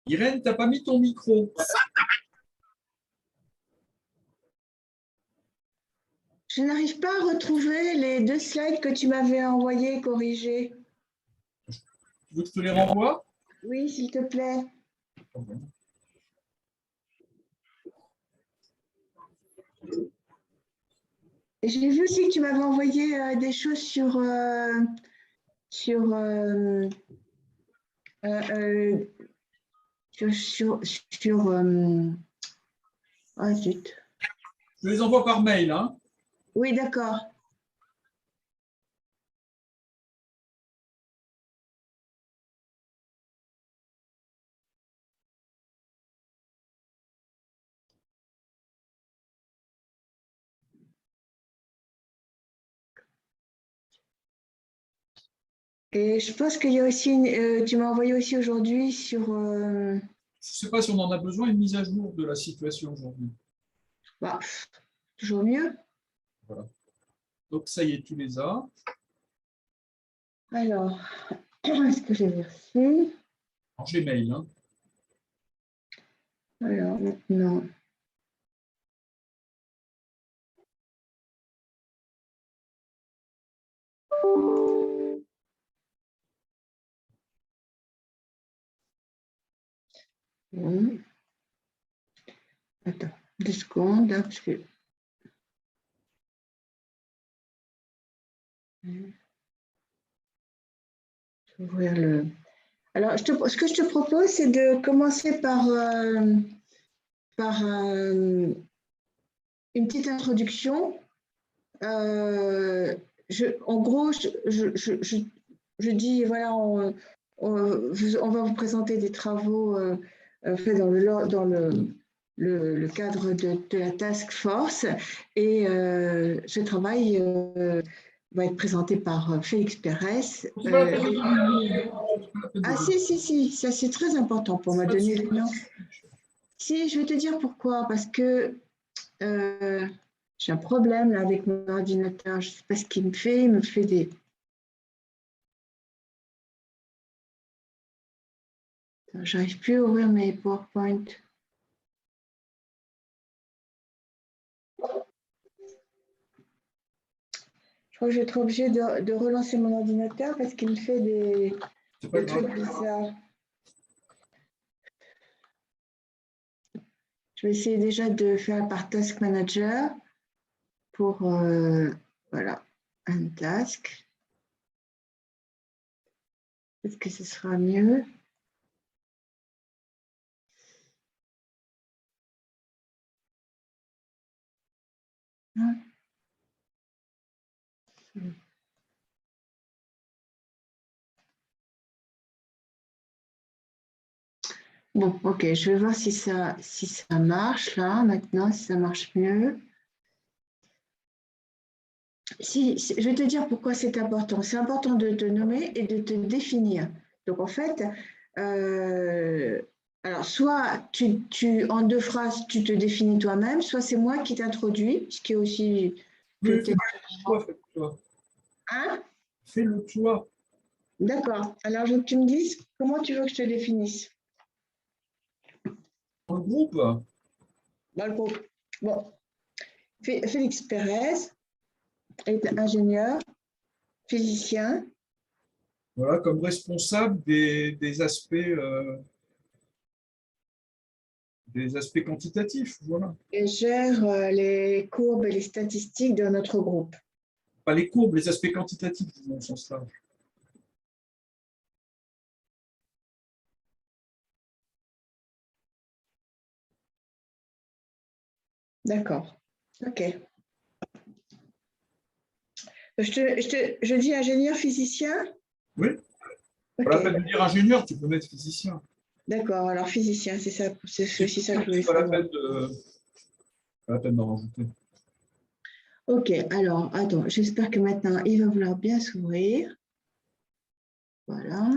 Irène, tu n'as pas mis ton micro. Je n'arrive pas à retrouver les 2 slides que tu m'avais envoyés corrigés. Tu veux que je te les renvoie? Oui, s'il te plaît. Et j'ai vu aussi que tu m'avais envoyé des choses sur sur, euh, euh, ah, zut. Je les envoie par mail. Hein. Oui, d'accord. Et je pense qu'il y a aussi, tu m'as envoyé aussi aujourd'hui sur, Je ne sais pas si on en a besoin, une mise à jour de la situation aujourd'hui. bah, toujours mieux. Voilà. Donc, ça y est, tu les as. Alors, est-ce que j'ai reçu? En Gmail. Hein. Alors, maintenant. Bon. Attends, 2 secondes, hein, parce que. Je vais ouvrir le. Alors, ce que je te propose, c'est de commencer par, une petite introduction. En gros, je dis, voilà, on va vous présenter des travaux faits dans le cadre de la task force. Et ce travail va être présenté par Félix Pérez. Ah si, ça c'est très important pour me donner le nom. Si, je vais te dire pourquoi. Parce que j'ai un problème là avec mon ordinateur. Je ne sais pas ce qu'il me fait. Il me fait des. J'arrive plus à ouvrir mes PowerPoint. Je crois que je vais être obligée de relancer mon ordinateur parce qu'il me fait des trucs bizarres. Je vais essayer déjà de faire par Task Manager pour, voilà, un task. Peut-être que ce sera mieux. Bon, ok, je vais voir si ça marche là, maintenant, si ça marche mieux. Je vais te dire pourquoi c'est important. C'est important de te nommer et de te définir. Donc, en fait, alors, soit en 2 phrases, tu te définis toi-même, soit c'est moi qui t'introduis, ce qui est aussi peut-être. Fais-le-toi. Hein? Fais-le-toi. D'accord. Alors, je veux que tu me dises comment tu veux que je te définisse. Dans le groupe. Dans le groupe. Bon. Félix Pérez est ingénieur, physicien. Voilà, comme responsable des aspects quantitatifs. Voilà. Et gère les courbes et les statistiques de notre groupe. Pas les courbes, les aspects quantitatifs, disons, au sens large. D'accord. OK. Je dis ingénieur physicien? Oui. OK. Pas la peine de dire ingénieur, tu peux mettre physicien. D'accord, alors physicien, c'est ça, c'est aussi ça que je voulais Pas la savoir. peine d'en rajouter. OK, alors, attends, j'espère que maintenant, il va vouloir bien s'ouvrir. Voilà.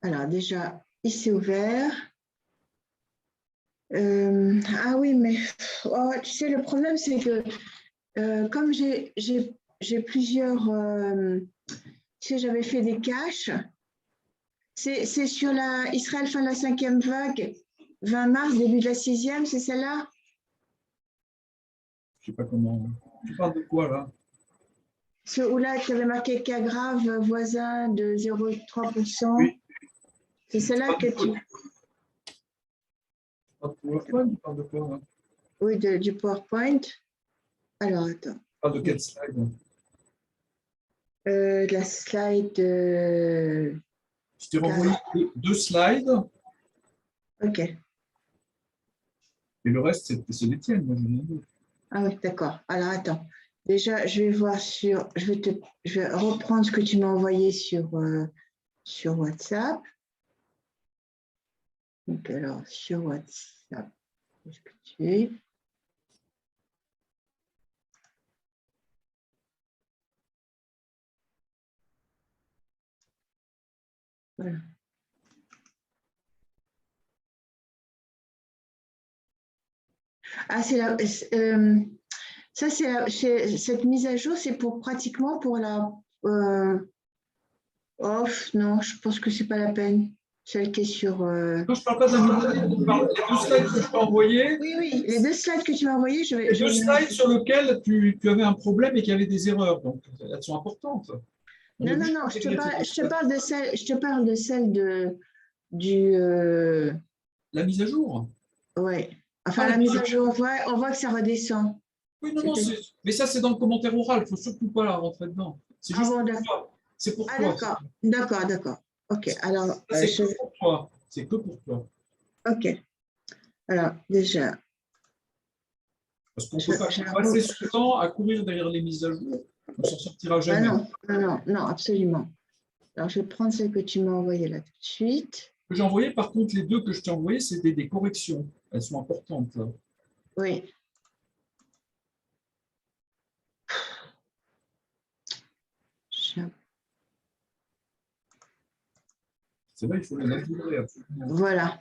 Alors, déjà, il s'est ouvert. Ah oui, mais oh, tu sais, le problème, c'est que comme j'ai plusieurs, tu sais, j'avais fait des caches, c'est sur la Israël fin de la 5e vague, 20 mars, début de la 6e, c'est celle-là? Je ne sais pas comment. Tu parles de quoi là? Ce où là, tu avais marqué cas grave, voisin de 0,3%. Oui. C'est celle-là que tu. Tu parles de PowerPoint, tu parles de quoi là? Oui, du PowerPoint. Alors, attends. Tu parles de quel slide? La slide. Je t'ai renvoyé deux slides OK. et le reste, c'est les tiennes. Moi, je n'ai rien. Ah oui, d'accord. Alors, attends. Déjà, je vais voir sur. Je vais reprendre ce que tu m'as envoyé sur WhatsApp. Donc, alors, sur WhatsApp, où est-ce que tu es? Voilà. Ah, ça, cette mise à jour, c'est pour pratiquement pour la. Off, non, je pense que c'est pas la peine. Celle qui est sur. Non, je ne parle pas d'un nouveau slide. Je parle des deux slides que je t'ai envoyés. Oui, oui, les deux slides que tu m'as envoyés, je vais. Les deux slides sur lesquels tu avais un problème et qu'il y avait des erreurs. Donc, elles sont importantes. On est Non, non, obligé non, d'intégrer ces deux je te slides. parle de celle, je te parle de celle du. La mise à jour. Ouais. Ah, Enfin, la la mise mise à à jour. jour, on voit que ça redescend. Oui, non, non, mais ça, c'est dans le commentaire oral. Il ne faut surtout pas la rentrer dedans. C'est Ah juste bon, pour d'accord. toi. C'est pour Ah, toi. d'accord. D'accord, d'accord. OK. Alors, Ça, c'est que pour toi. C'est que pour toi. OK. Alors, déjà, Parce qu'on ne peut pas j'ai passer son temps à courir derrière les mises à jour. On ne s'en sortira Ah jamais. non, non, non, non, absolument. Alors, je vais prendre celle que tu m'as envoyée là tout de suite. Que j'ai envoyé, par contre, les deux que je t'ai envoyés, c'était des corrections. Elles sont importantes. Oui. Je- C'est vrai, il faut les intégrer absolument. Voilà.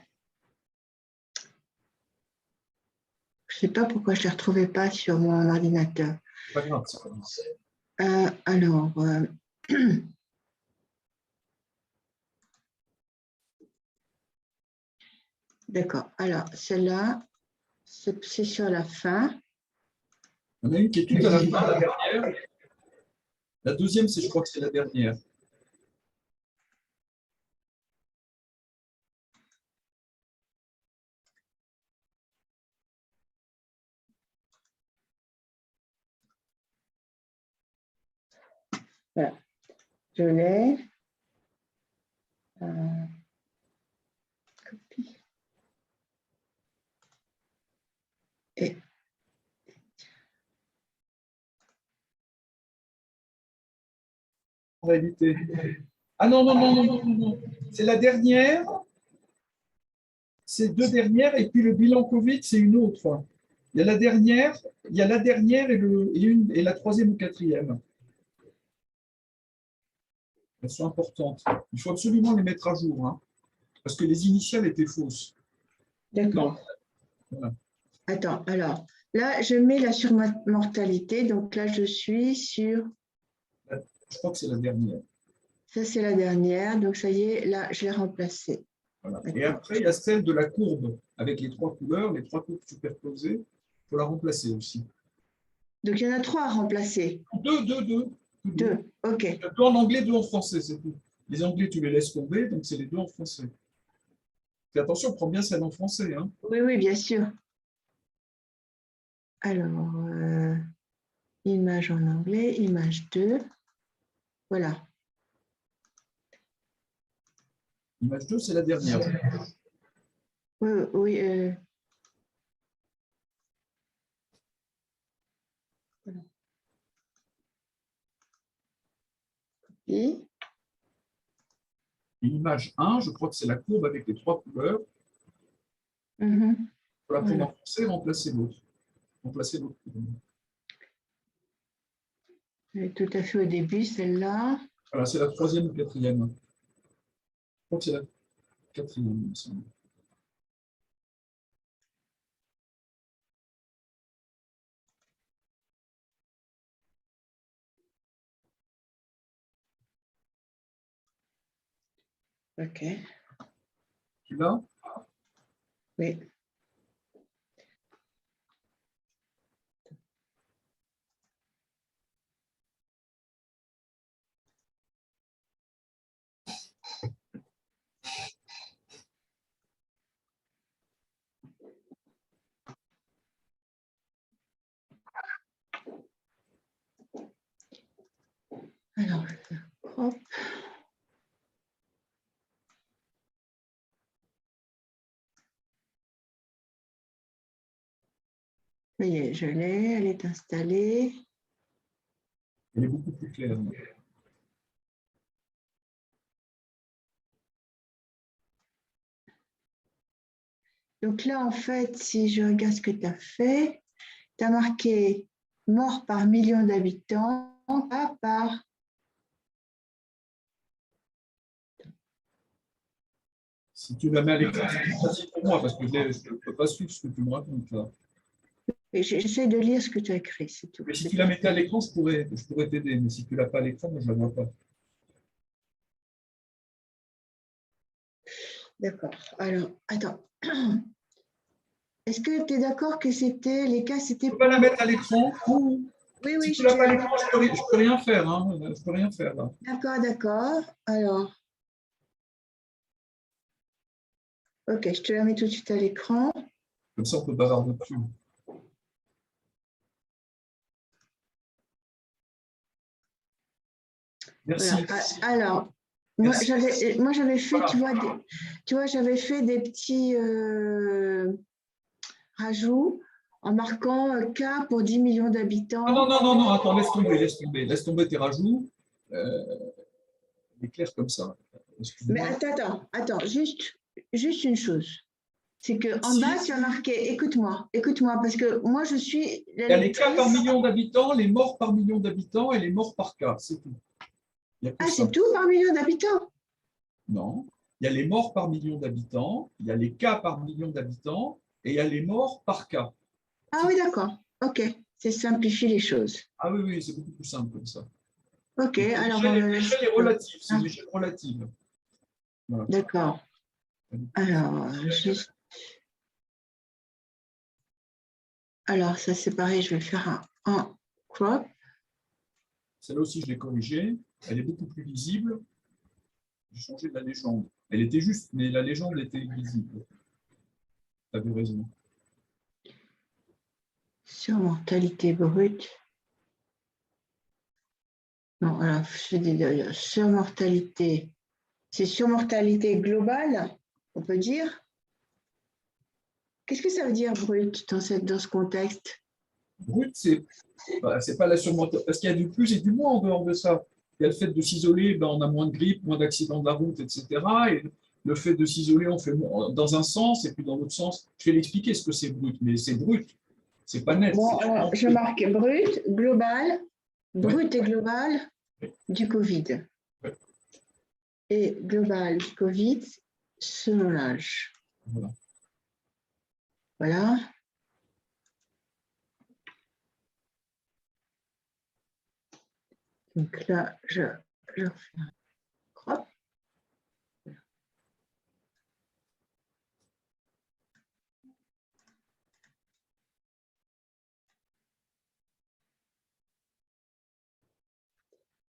Je ne sais pas pourquoi je ne les retrouvais pas sur mon ordinateur. C'est pas grave, c'est pas grave. Alors, d'accord. Alors, celle-là, c'est sur la fin. Il y en a une qui est toute à la fin, la dernière. La deuxième, je crois que c'est la dernière. Voilà. Je l'ai. Copie. Et En réalité. Ah non, non, non, non, non, non, non. C'est la dernière. C'est deux dernières, et puis le bilan Covid, c'est une autre. Il y a la dernière, et la troisième ou quatrième. Elles sont importantes. Il faut absolument les mettre à jour, hein, parce que les initiales étaient fausses. d'accord. Voilà. Attends, alors, là, je mets la surmortalité. Donc là, je suis sur. Je crois que c'est la dernière. Ça, c'est la dernière. Donc, ça y est, là, je l'ai remplacée. Voilà. Et après, il y a celle de la courbe avec les trois couleurs, les trois courbes superposées. Il faut la remplacer aussi. Donc, il y en a 3 à remplacer. Deux. 2. OK. Deux en anglais, deux en français, c'est tout. Les anglais, tu les laisses tomber, donc c'est les deux en français. Fais attention, prends bien celle en français. Hein. Oui, oui, bien sûr. Alors, image en anglais, image 2. Voilà. Image 2, c'est la dernière. Oui, oui. Voilà. Et Et image 1, je crois que c'est la courbe avec les trois couleurs. mhm, Il faut la prendre voilà. en français et remplacer l'autre. Elle est tout à fait au début, celle-là. Voilà, c'est la troisième ou quatrième. Je crois que c'est la quatrième, il me semble. Ok. Tu l'as? Oui. Alors, je vais faire crop. Ça y est, je l'ai, elle est installée. Elle est beaucoup plus claire. Donc là, en fait, si je regarde ce que tu as fait, tu as marqué mort par million d'habitants, pas par... Si tu la mets à l'écran, c'est plus facile pour moi parce que je ne peux pas suivre ce que tu me racontes là. J'essaie de lire ce que tu as écrit, c'est tout. Mais si tu la mettais à l'écran, je pourrais t'aider. Mais si tu ne l'as pas à l'écran, moi, je ne la vois pas. D'accord. Alors, attends. Est-ce que tu es d'accord que c'était les cas, c'était Tu peux pas la mettre à l'écran. Oui, Si oui, tu je ne l'as pas à te... l'écran, je ne peux rien faire. Hein. Je peux rien faire là. D'accord, d'accord. Alors, ok, je te la mets tout de suite à l'écran. Comme ça, on peut bavarder dessus. Merci. Voilà. Alors, Merci. moi j'avais fait, Voilà. tu vois, j'avais fait des petits rajouts en marquant K pour 10 millions Non, d'habitants. non, non, non, non, attends, laisse tomber, laisse tomber. Laisse tomber tes rajouts. Éclair comme ça. Mais Excuse-moi. attends, juste une chose. C'est qu'en Si bas, tu as marqué, écoute-moi, parce que moi je suis la il y a les cas par lectrice. million d'habitants, les morts par million d'habitants et les morts par cas, c'est tout. Il n'y a que Ah, ça. c'est tout par million d'habitants? Non. Il y a les morts par million d'habitants, il y a les cas par million d'habitants et il y a les morts par cas. Ah oui, d'accord. Ok, c'est simplifier les choses. Ah oui, oui, c'est beaucoup plus simple comme ça. Ok, alors on le laisse. L'échelle est relative, c'est Ah, une échelle relative. Voilà. d'accord. Alors, alors, ça c'est pareil, je vais le faire en crop. Celle-là aussi, je l'ai corrigée. Elle est beaucoup plus visible. J'ai changé de la légende. Elle était juste, mais la légende était visible. Tu avais raison. Sur mortalité brute. Non, alors, je dis sur mortalité. C'est sur mortalité globale, on peut dire. Qu'est-ce que ça veut dire brut dans ce contexte? Brut, c'est pas la surmontation. Parce qu'il y a du plus et du moins en dehors de ça. Il y a le fait de s'isoler, ben, on a moins de grippe, moins d'accidents de la route, etc. Et le fait de s'isoler, on fait dans un sens et puis dans l'autre sens. Je vais l'expliquer ce que c'est brut, mais c'est brut. C'est pas net. Bon, alors, je marque brut, global, Ouais. brut et global du Covid. Ouais. Et global du Covid selon l'âge. Voilà. Voilà. Donc là, je refais un crop.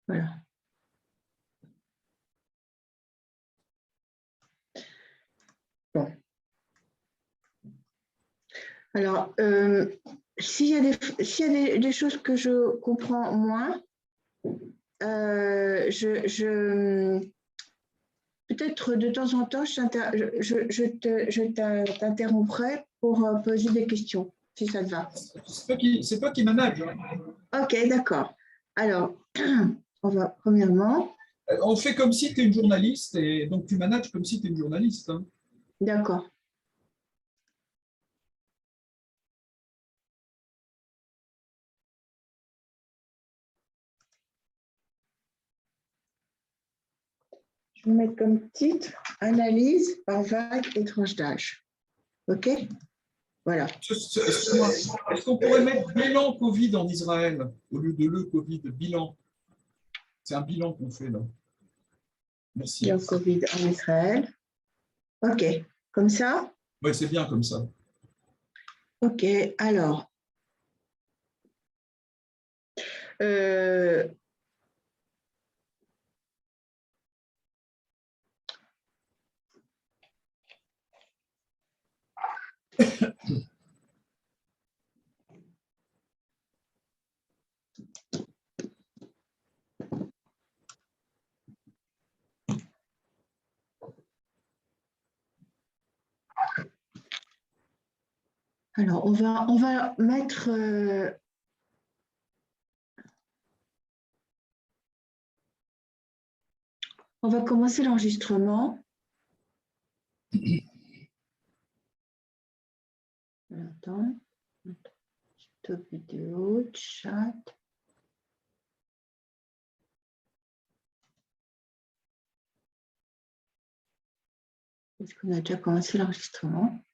Voilà. Bon. Alors, s'il y a des choses que je comprends moins, peut-être de temps en temps, je t'interromprai pour poser des questions, si ça te va. C'est toi qui manage. Hein. Ok, d'accord. Alors, on va premièrement. On fait comme si tu es une journaliste et donc tu manages comme si tu es une journaliste. Hein. D'accord. Je vais mettre comme titre analyse par vague et tranche d'âge. OK? Voilà. Est-ce qu'on pourrait mettre bilan Covid en Israël au lieu de le Covid, bilan? C'est un bilan qu'on fait là. Merci. Il y a le Covid en Israël. OK, comme ça? Oui, c'est bien comme ça. OK, alors. Euh, alors, on va mettre... on va commencer l'enregistrement. Attends. Stop vidéo, chat. Est-ce qu'on a déjà commencé l'enregistrement?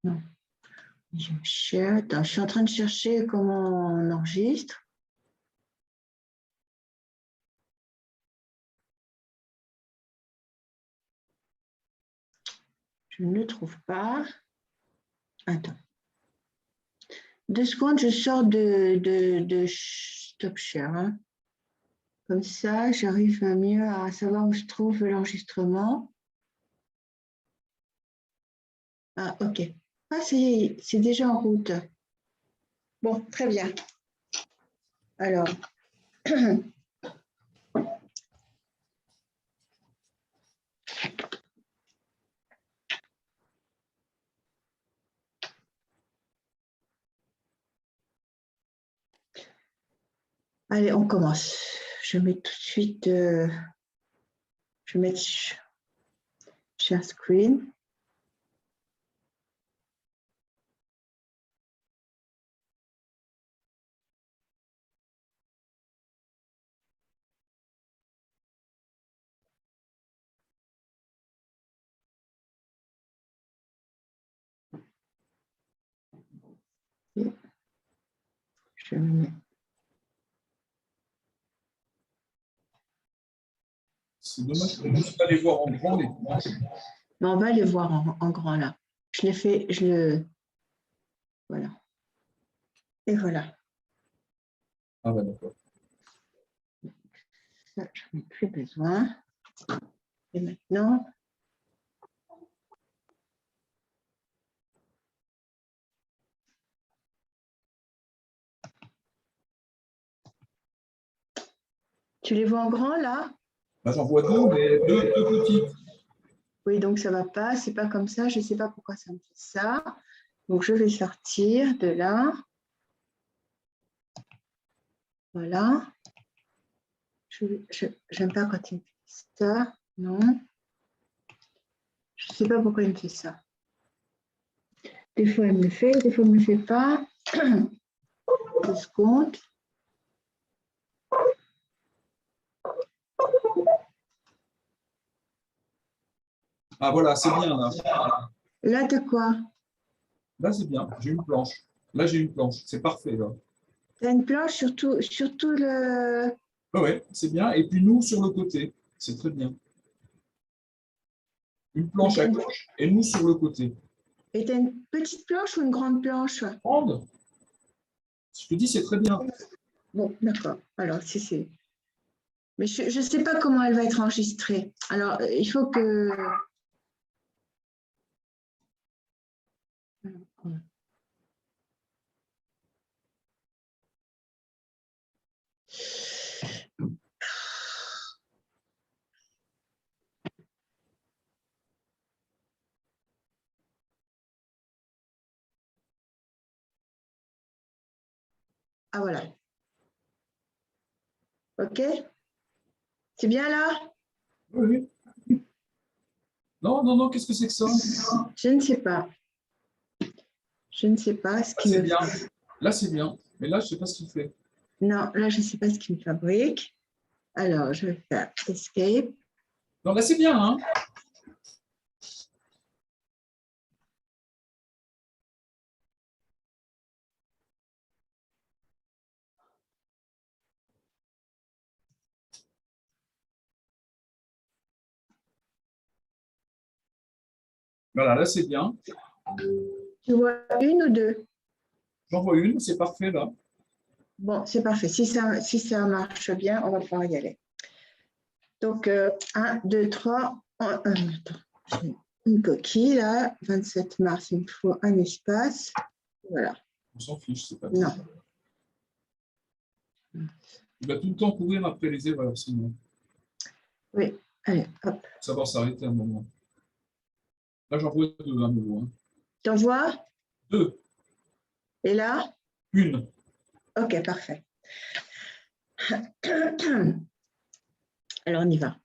Non. Je share. Attends, je suis en train de chercher comment on enregistre. Je ne le trouve pas. Attends. 2 secondes, je sors de Stop Share. Hein. Comme ça, j'arrive mieux à savoir où se trouve l'enregistrement. Ah, OK. Ah, c'est déjà en route. Bon, très bien. Alors, allez, on commence. Je mets tout de suite, je vais mettre share screen. Je mets. C'est dommage qu'on ne puisse pas les voir en grand. Mais on va les voir en grand là. Je l'ai fait, je le. Voilà. Et voilà. Ah ouais, d'accord. Ça, je n'ai plus besoin. Et maintenant. Tu les vois en grand là? Bah, j'en vois deux, mais deux petites. Oui, donc ça ne va pas, c'est pas comme ça. Je ne sais pas pourquoi ça me fait ça. Donc je vais sortir de là. Voilà. Je n'aime pas quand il me fait ça. Non. Je ne sais pas pourquoi il me fait ça. Des fois, il me le fait, des fois, il ne me le fait pas. 2 secondes. Ah voilà, c'est bien là. Là, tu as quoi? Là, c'est bien. J'ai une planche. Là, j'ai une planche. C'est parfait là. Tu as une planche sur tout le... Oui, ouais, c'est bien. Et puis nous sur le côté. C'est très bien. Une planche à gauche et nous sur le côté. Et tu as une petite planche ou une grande planche? Grande. Je te dis, c'est très bien. Bon, d'accord. Alors, si c'est... Mais je ne sais pas comment elle va être enregistrée. Alors, il faut que... Ah, voilà. OK? C'est bien là? Oui, oui. Non, non, non, qu'est-ce que c'est que ça? Je ne sais pas. Je ne sais pas ce Là, qui c'est me... bien. Là, c'est bien. Mais là, je ne sais pas ce qu'il fait. Non, là, je ne sais pas ce qui me fabrique. Alors, je vais faire Escape. Non, là, c'est bien, hein? Voilà, là, c'est bien. Tu vois une ou deux? J'en vois une, c'est parfait, là. Bon, c'est parfait. Si ça marche bien, on va pouvoir y aller. Donc, 1, 2, 3. Attends, j'ai une coquille, là. 27 mars, il me faut un espace. Voilà. On s'en fiche, c'est pas Non. grave. Il va tout le temps courir après les erreurs, sinon. Oui, allez, hop. Savoir s'arrêter un moment. Là, j'en vois deux à nouveau. Hein. T'en vois? Deux. Et là? Une. Ok, parfait. Alors, on y va.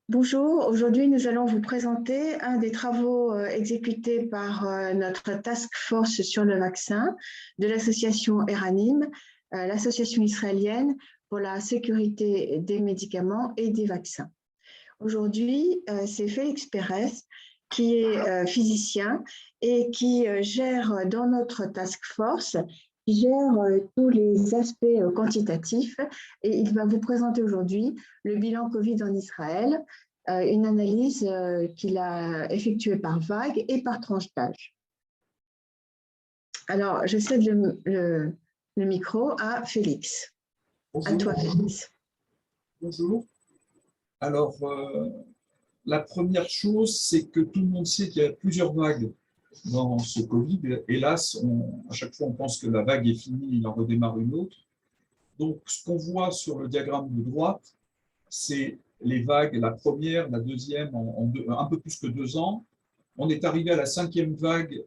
Bonjour, aujourd'hui nous allons vous présenter un des travaux exécutés par notre task force sur le vaccin de l'association Eranim, l'association israélienne pour la sécurité des médicaments et des vaccins. Aujourd'hui, c'est Félix Pérez qui est physicien et qui gère dans notre task force, qui gère tous les aspects quantitatifs et il va vous présenter aujourd'hui le bilan Covid en Israël, une analyse qu'il a effectuée par vague et par tranche d'âge. Alors, je cède le micro à Félix. Bonjour. À toi, Félix. Bonjour. Alors, la première chose, c'est que tout le monde sait qu'il y a plusieurs vagues dans ce Covid. Hélas, à chaque fois, on pense que la vague est finie, il en redémarre une autre. Donc, ce qu'on voit sur le diagramme de droite, c'est les vagues, la première, la deuxième, un peu plus que 2 ans. On est arrivé à la 5e vague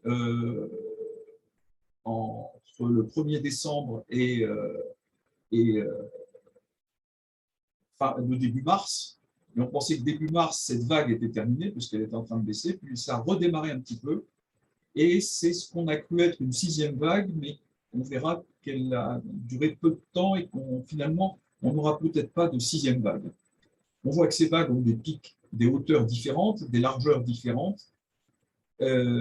entre le 1er décembre et le début mars. Et on pensait que début mars, cette vague était terminée, puisqu'elle était en train de baisser, puis ça a redémarré un petit peu. Et c'est ce qu'on a cru être une 6e vague, mais on verra qu'elle a duré peu de temps et qu'on finalement, on n'aura peut-être pas de 6e vague. On voit que ces vagues ont des pics, des hauteurs différentes, des largeurs différentes. La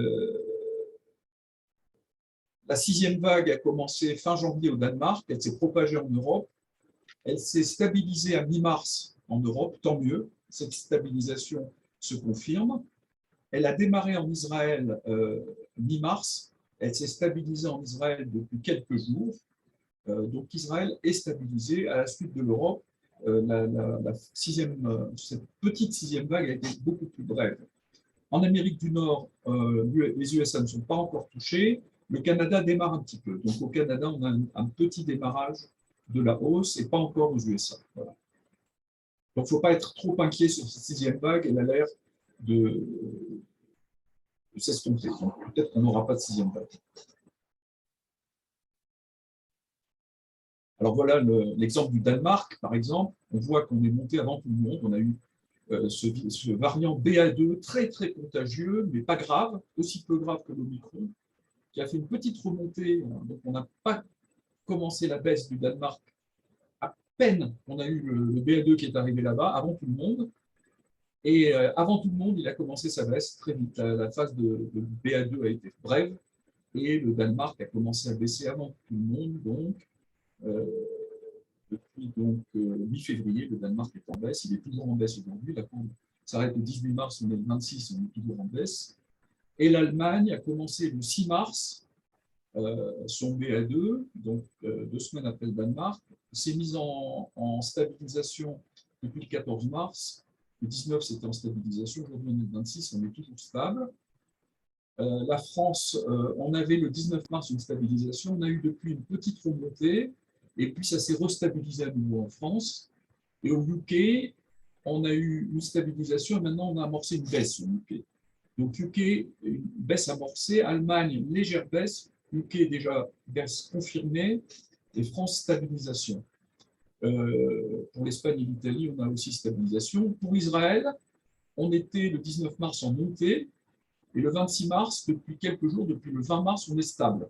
6e vague a commencé fin janvier au Danemark, elle s'est propagée en Europe, elle s'est stabilisée à mi-mars en Europe, tant mieux, cette stabilisation se confirme. Elle a démarré en Israël mi-mars, elle s'est stabilisée en Israël depuis quelques jours, donc Israël est stabilisé à la suite de l'Europe. Cette petite 6e vague a été beaucoup plus brève. En Amérique du Nord, les USA ne sont pas encore touchés. Le Canada démarre un petit peu. Donc au Canada, on a un petit démarrage de la hausse et pas encore aux USA. Voilà. Donc il ne faut pas être trop inquiet sur cette 6e vague. Elle a l'air de s'estomper. Donc peut-être qu'on n'aura pas de 6e vague. Alors voilà l'exemple du Danemark, par exemple. On voit qu'on est monté avant tout le monde. On a eu ce variant BA2 très très contagieux, mais pas grave, aussi peu grave que l'Omicron, qui a fait une petite remontée. Donc on n'a pas commencé la baisse du Danemark. À peine on a eu le BA2 qui est arrivé là-bas, avant tout le monde. Et avant tout le monde, il a commencé sa baisse très vite. La phase de BA2 a été brève et le Danemark a commencé à baisser avant tout le monde. Donc, depuis mi-février, le Danemark est en baisse. Il est toujours en baisse aujourd'hui. La courbe s'arrête le 18 mars, on est le 26, on est toujours en baisse. Et l'Allemagne a commencé le 6 mars son BA2, donc 2 semaines après le Danemark, s'est mise en stabilisation depuis le 14 mars. Le 19, c'était en stabilisation. Aujourd'hui, on est le 26, on est toujours stable. La France, on avait le 19 mars une stabilisation. On a eu depuis une petite remontée, et puis ça s'est restabilisé à nouveau en France. Et au UK, on a eu une stabilisation, et maintenant on a amorcé une baisse au UK. Donc UK, une baisse amorcée, Allemagne, légère baisse, UK déjà baisse confirmée, et France, stabilisation. Pour l'Espagne et l'Italie, on a aussi stabilisation. Pour Israël, on était le 19 mars en montée, et le 26 mars, depuis quelques jours, depuis le 20 mars, on est stable.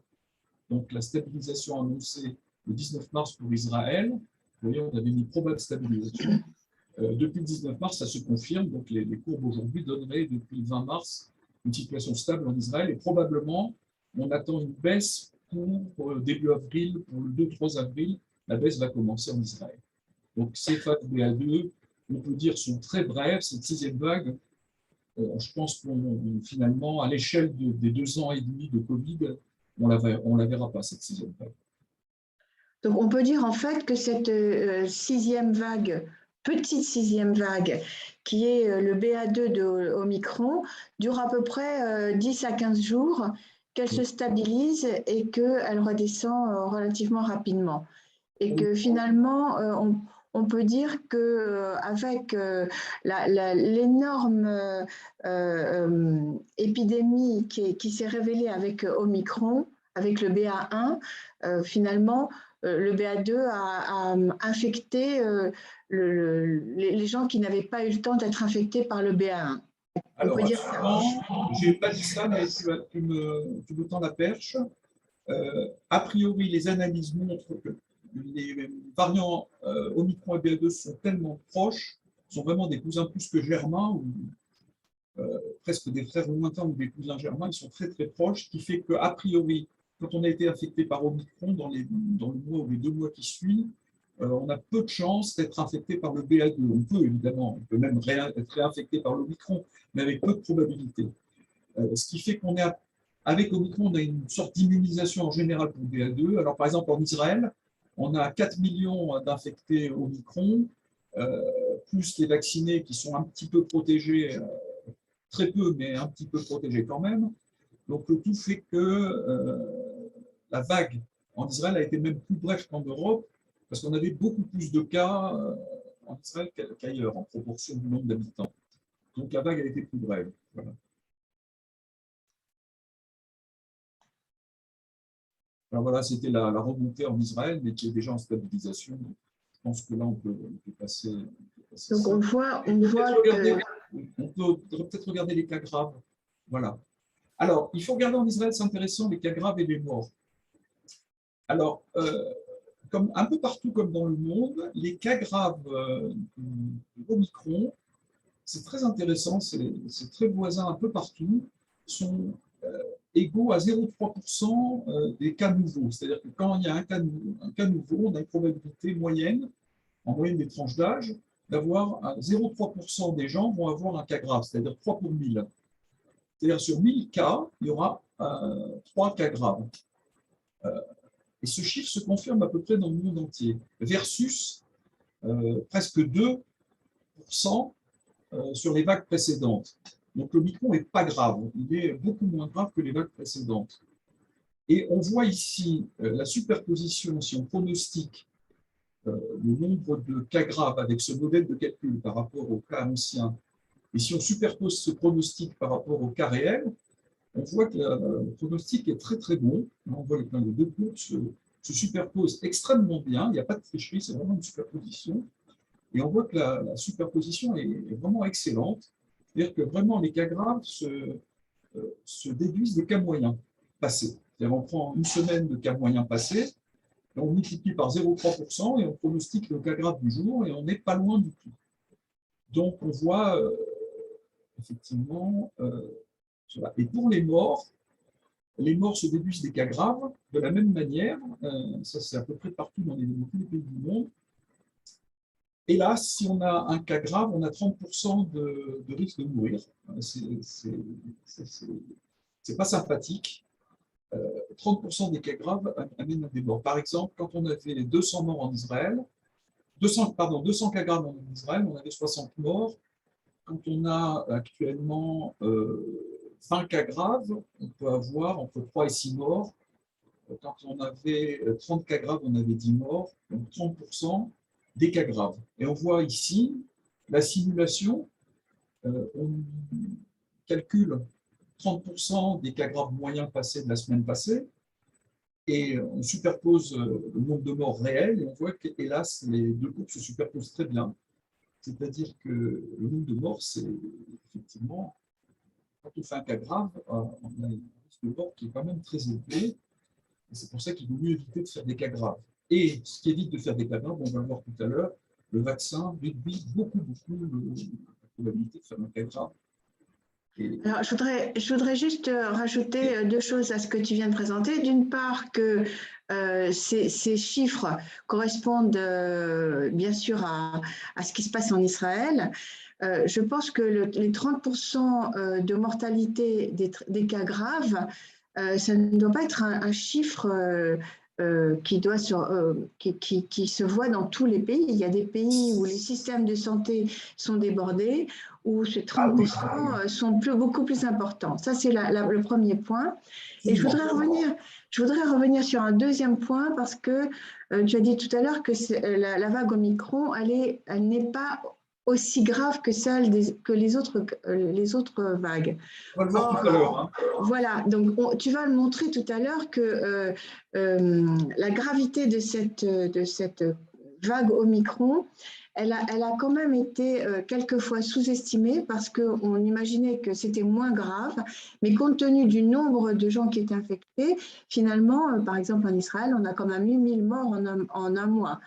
Donc la stabilisation annoncée le 19 mars pour Israël, vous voyez, on avait une probable stabilisation. Depuis le 19 mars, ça se confirme. Donc les courbes aujourd'hui donneraient depuis le 20 mars une situation stable en Israël. Et probablement, on attend une baisse pour début avril, pour le 2-3 avril, la baisse va commencer en Israël. Donc ces phases BA2, on peut dire, sont très brèves. Cette 6e vague, je pense qu'on finalement, à l'échelle des 2 ans et demi de Covid, on la verra pas, cette 6e vague. Donc, on peut dire en fait que cette 6e vague, petite 6e vague, qui est le BA2 de Omicron, dure à peu près 10 à 15 jours, qu'elle se stabilise et qu'elle redescend relativement rapidement. Et que finalement, on peut dire qu'avec l'énorme épidémie qui s'est révélée avec Omicron, avec le BA1, finalement, le BA2 a infecté les gens qui n'avaient pas eu le temps d'être infectés par le BA1. Alors, je n'ai pas dit ça, mais tu me tends la perche. A priori, les analyses montrent que les variants Omicron et BA2 sont tellement proches, sont vraiment des cousins plus que germains, ou presque des frères lointains ou des cousins germains, ils sont très très proches, ce qui fait qu'a priori, quand on a été affecté par Omicron dans le mois ou les 2 mois qui suivent, on a peu de chances d'être infecté par le BA2. On peut évidemment, on peut même être réinfecté par l'Omicron, mais avec peu de probabilité. Ce qui fait qu'on est avec Omicron, on a une sorte d'immunisation en général pour le BA2. Alors, par exemple, en Israël, on a 4 millions d'infectés Omicron, plus les vaccinés qui sont un petit peu protégés, très peu, mais un petit peu protégés quand même. Donc, le tout fait que la vague en Israël a été même plus brève qu'en Europe, parce qu'on avait beaucoup plus de cas en Israël qu'ailleurs, en proportion du nombre d'habitants. Donc, la vague a été plus brève. Voilà. Alors voilà, c'était la remontée en Israël, mais qui est déjà en stabilisation. Je pense que là, on peut passer. Donc, on voit on peut peut-être regarder les cas graves. Voilà. Alors, il faut regarder en Israël, c'est intéressant, les cas graves et les morts. Alors, comme un peu partout comme dans le monde, les cas graves Omicron, c'est très intéressant, c'est très voisin un peu partout, sont égaux à 0,3% des cas nouveaux. C'est-à-dire que quand il y a un cas nouveau, on a une probabilité moyenne, en moyenne des tranches d'âge, d'avoir 0,3% des gens vont avoir un cas grave, c'est-à-dire 3 pour 1000. C'est-à-dire sur 1000 cas, il y aura 3 cas graves. Et ce chiffre se confirme à peu près dans le monde entier, versus presque 2% sur les vagues précédentes. Donc le Omicron n'est pas grave, il est beaucoup moins grave que les vagues précédentes. Et on voit ici la superposition, si on pronostique le nombre de cas graves avec ce modèle de calcul par rapport aux cas anciens, et si on superpose ce pronostic par rapport aux cas réels, on voit que le pronostic est très très bon. On voit que les 2 courbes se superposent extrêmement bien, il n'y a pas de tricherie, c'est vraiment une superposition. Et on voit que la superposition est vraiment excellente. C'est-à-dire que vraiment les cas graves se déduisent des cas moyens passés. C'est-à-dire on prend une semaine de cas moyens passés, on multiplie par 0,3% et on pronostique le cas grave du jour et on n'est pas loin du tout. Donc on voit effectivement, et pour les morts se déduisent des cas graves de la même manière. Ça c'est à peu près partout dans tous les pays du monde. Et là, si on a un cas grave, on a 30% de risque de mourir. C'est pas sympathique. 30% des cas graves amènent à des morts. Par exemple, quand on avait 200 morts en Israël, 200 cas graves en Israël, on avait 60 morts. Quand on a actuellement 20 cas graves, on peut avoir entre 3 et 6 morts. Quand on avait 30 cas graves, on avait 10 morts, donc 30% des cas graves. Et on voit ici la simulation, on calcule 30% des cas graves moyens passés de la semaine passée, et on superpose le nombre de morts réels, et on voit que, hélas, les 2 courbes se superposent très bien. C'est-à-dire que le nombre de morts, c'est effectivement, quand on fait un cas grave, on a un risque de mort qui est quand même très élevé. Et c'est pour ça qu'il vaut mieux éviter de faire des cas graves. Et ce qui évite de faire des cas graves, on va le voir tout à l'heure, le vaccin réduit beaucoup la probabilité de faire un cas grave. Alors, je voudrais juste rajouter 2 choses à ce que tu viens de présenter. D'une part, que ces chiffres correspondent bien sûr à ce qui se passe en Israël, je pense que les 30% de mortalité des cas graves, ça ne doit pas être un chiffre qui se voit dans tous les pays. Il y a des pays où les systèmes de santé sont débordés, où ces 30% sont beaucoup plus importants. Ça, c'est le premier point. Et je voudrais revenir sur un deuxième point parce que tu as dit tout à l'heure que la vague Omicron, elle n'est pas aussi grave que que les autres vagues. On va le voir tout à l'heure. Hein. Voilà, donc tu vas le montrer tout à l'heure que la gravité de cette vague Omicron, elle a quand même été quelquefois sous-estimée parce qu'on imaginait que c'était moins grave, mais compte tenu du nombre de gens qui étaient infectés, finalement, par exemple en Israël, on a quand même eu 1000 morts en un mois.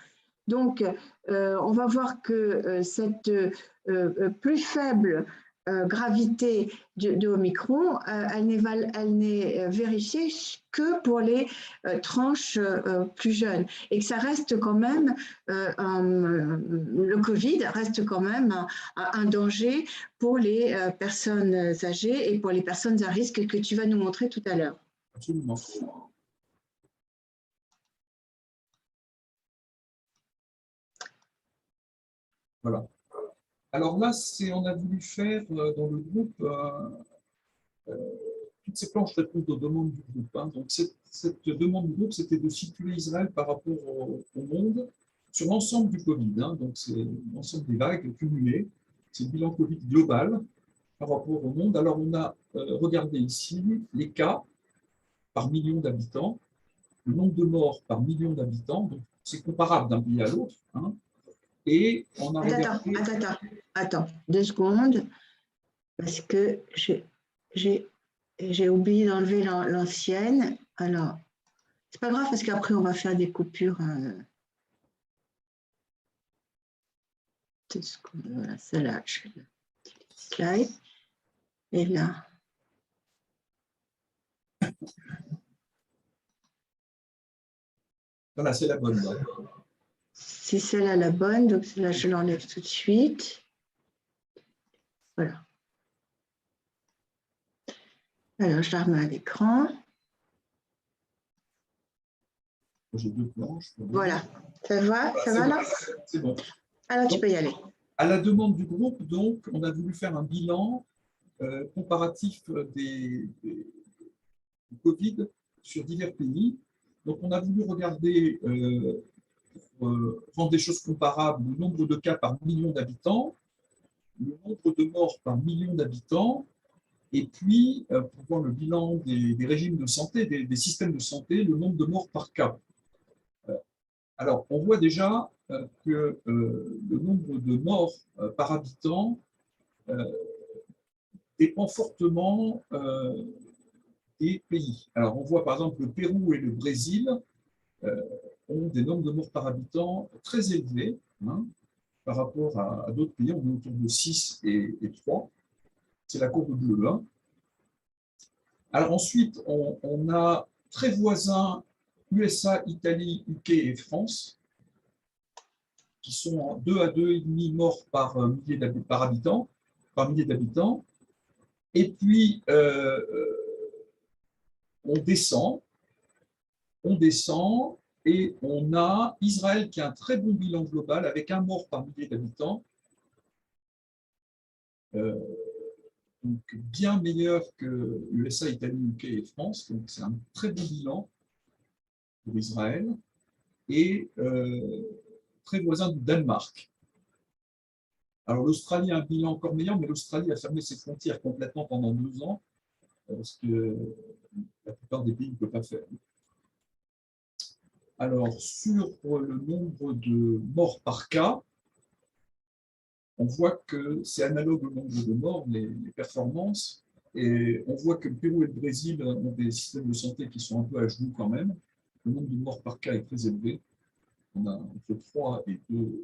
Donc, on va voir que cette plus faible gravité de Omicron, elle n'est vérifiée que pour les tranches plus jeunes. Et que ça reste quand même, le Covid reste quand même un danger pour les personnes âgées et pour les personnes à risque que tu vas nous montrer tout à l'heure. Absolument. Voilà. Alors là, on a voulu faire dans le groupe, toutes ces planches répondent aux demandes du groupe. Hein. Donc cette demande du groupe, c'était de situer Israël par rapport au monde sur l'ensemble du Covid. Hein. Donc c'est l'ensemble des vagues cumulées. C'est le bilan Covid global par rapport au monde. Alors on a regardé ici les cas par million d'habitants, le nombre de morts par million d'habitants. Donc c'est comparable d'un pays à l'autre. Hein. Et on a regardé... Attends, 2 secondes, parce que j'ai oublié d'enlever l'ancienne. Alors, c'est pas grave, parce qu'après, on va faire des coupures. 2 secondes, voilà, celle-là, je fais le slide. Et là. Voilà, c'est la bonne. Là. C'est celle-là la bonne, donc là je l'enlève tout de suite. Voilà. Alors je la remets à l'écran. J'ai 2 planches. Voilà. Ça va là? C'est bon. Alors tu peux y aller. À la demande du groupe, donc, on a voulu faire un bilan comparatif du Covid sur divers pays. Donc on a voulu regarder rendre des choses comparables, le nombre de cas par million d'habitants, le nombre de morts par million d'habitants, et puis, pour voir le bilan des régimes de santé, des systèmes de santé, le nombre de morts par cas. Alors, on voit déjà que le nombre de morts par habitant dépend fortement des pays. Alors, on voit par exemple le Pérou et le Brésil ont des nombres de morts par habitant très élevés, hein, par rapport à d'autres pays. On est autour de 6 et 3. C'est la courbe bleue. Hein. Alors ensuite, on a très voisins USA, Italie, UK et France, qui sont 2 à 2,5 morts par habitant, par millier d'habitants. Et puis, on descend, et on a Israël qui a un très bon bilan global avec 1 mort par millier d'habitants, donc bien meilleur que USA, Italie, UK et France. Donc c'est un très bon bilan pour Israël et très voisin du Danemark. Alors l'Australie a un bilan encore meilleur, mais l'Australie a fermé ses frontières complètement pendant 2 ans, ce que la plupart des pays ne peuvent pas faire. Alors, sur le nombre de morts par cas, on voit que c'est analogue au nombre de morts, les performances, et on voit que le Pérou et le Brésil ont des systèmes de santé qui sont un peu à genoux quand même. Le nombre de morts par cas est très élevé. On a entre 3 et 2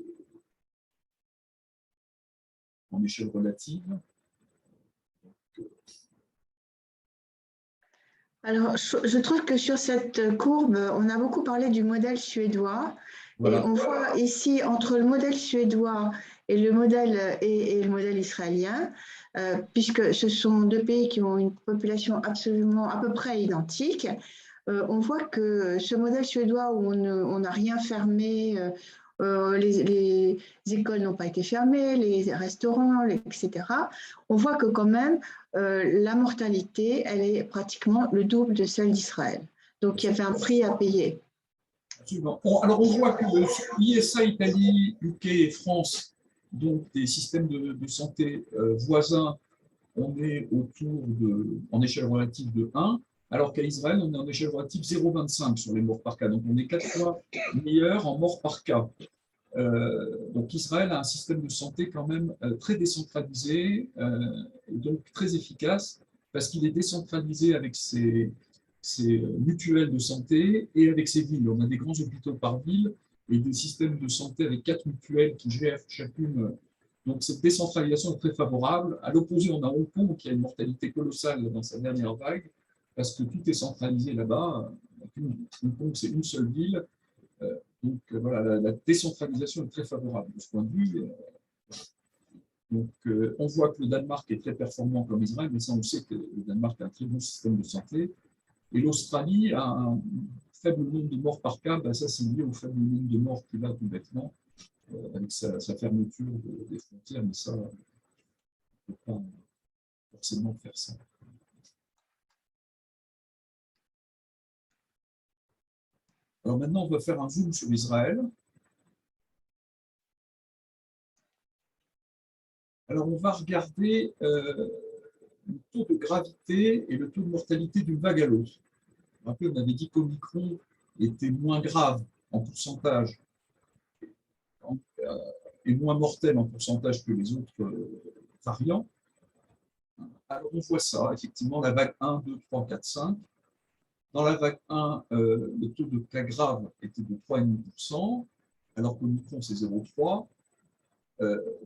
en échelle relative. Alors, je trouve que sur cette courbe, on a beaucoup parlé du modèle suédois. Voilà. Et on voit ici, entre le modèle suédois et le modèle israélien, puisque ce sont deux pays qui ont une population absolument à peu près identique. On voit que ce modèle suédois où on n'a rien fermé, les écoles n'ont pas été fermées, les restaurants, etc. On voit que quand même, la mortalité, elle est pratiquement le double de celle d'Israël. Donc, il y avait un prix à payer. Absolument. Alors, on voit que l'ISA, Italie, UK et France, donc des systèmes de santé voisins, on est en échelle relative de 1, alors qu'à Israël, on est en échelle relative 0,25 sur les morts par cas. Donc, on est 4 fois meilleur en morts par cas. Donc, Israël a un système de santé quand même très décentralisé, et donc très efficace, parce qu'il est décentralisé avec ses mutuelles de santé et avec ses villes. On a des grands hôpitaux par ville et des systèmes de santé avec 4 mutuelles qui gèrent chacune. Donc, cette décentralisation est très favorable. À l'opposé, on a Hong Kong qui a une mortalité colossale dans sa dernière vague, parce que tout est centralisé là-bas. Hong Kong, c'est une seule ville. Donc, voilà, la décentralisation est très favorable de ce point de vue. Donc, on voit que le Danemark est très performant comme Israël, mais ça, on sait que le Danemark a un très bon système de santé. Et l'Australie a un faible nombre de morts par cas, ça c'est lié au faible nombre de morts qu'il a tout bêtement, avec sa fermeture des frontières, mais ça, on ne peut pas forcément faire ça. Alors maintenant, on va faire un zoom sur Israël. Alors on va regarder le taux de gravité et le taux de mortalité d'une vague à l'autre. Rappelez, on avait dit qu'Omicron était moins grave en pourcentage et moins mortel en pourcentage que les autres variants. Alors on voit ça, effectivement, la vague 1, 2, 3, 4, 5. Dans la vague 1, le taux de cas graves était de 3,5%, alors qu'Omicron, c'est 0,3%.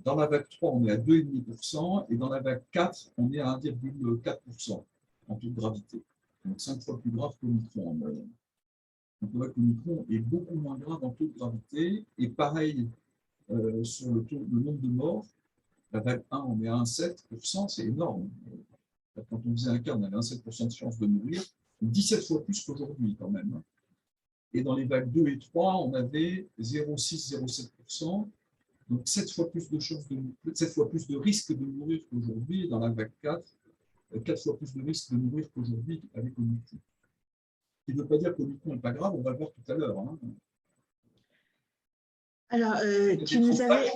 Dans la vague 3, on est à 2,5%, et dans la vague 4, on est à 1,4% en taux de gravité. Donc 5 fois plus grave qu'Omicron. Donc on voit qu'Omicron est beaucoup moins grave en taux de gravité, et pareil sur le nombre de morts. La vague 1, on est à 1,7%, c'est énorme. Quand on faisait un cas, on avait 1,7% de chance de mourir, 17 fois plus qu'aujourd'hui quand même. Et dans les vagues 2 et 3, on avait 0,6, 0,7%. Donc 7 fois plus de risque de mourir qu'aujourd'hui, et dans la vague 4, 4 fois plus de risque de mourir qu'aujourd'hui avec Omicron. Ce qui ne veut pas dire qu'Omicron n'est pas grave, on va le voir tout à l'heure. Hein. Alors, tu nous avais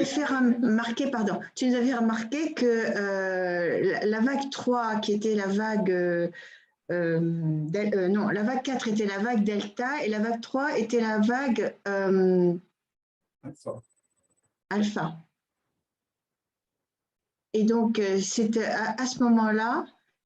fait remarquer, tu nous avais remarqué que la vague 3, qui était la vague non, la vague 4 était la vague delta, et la vague 3 était la vague alpha. Et donc, c'est à ce moment-là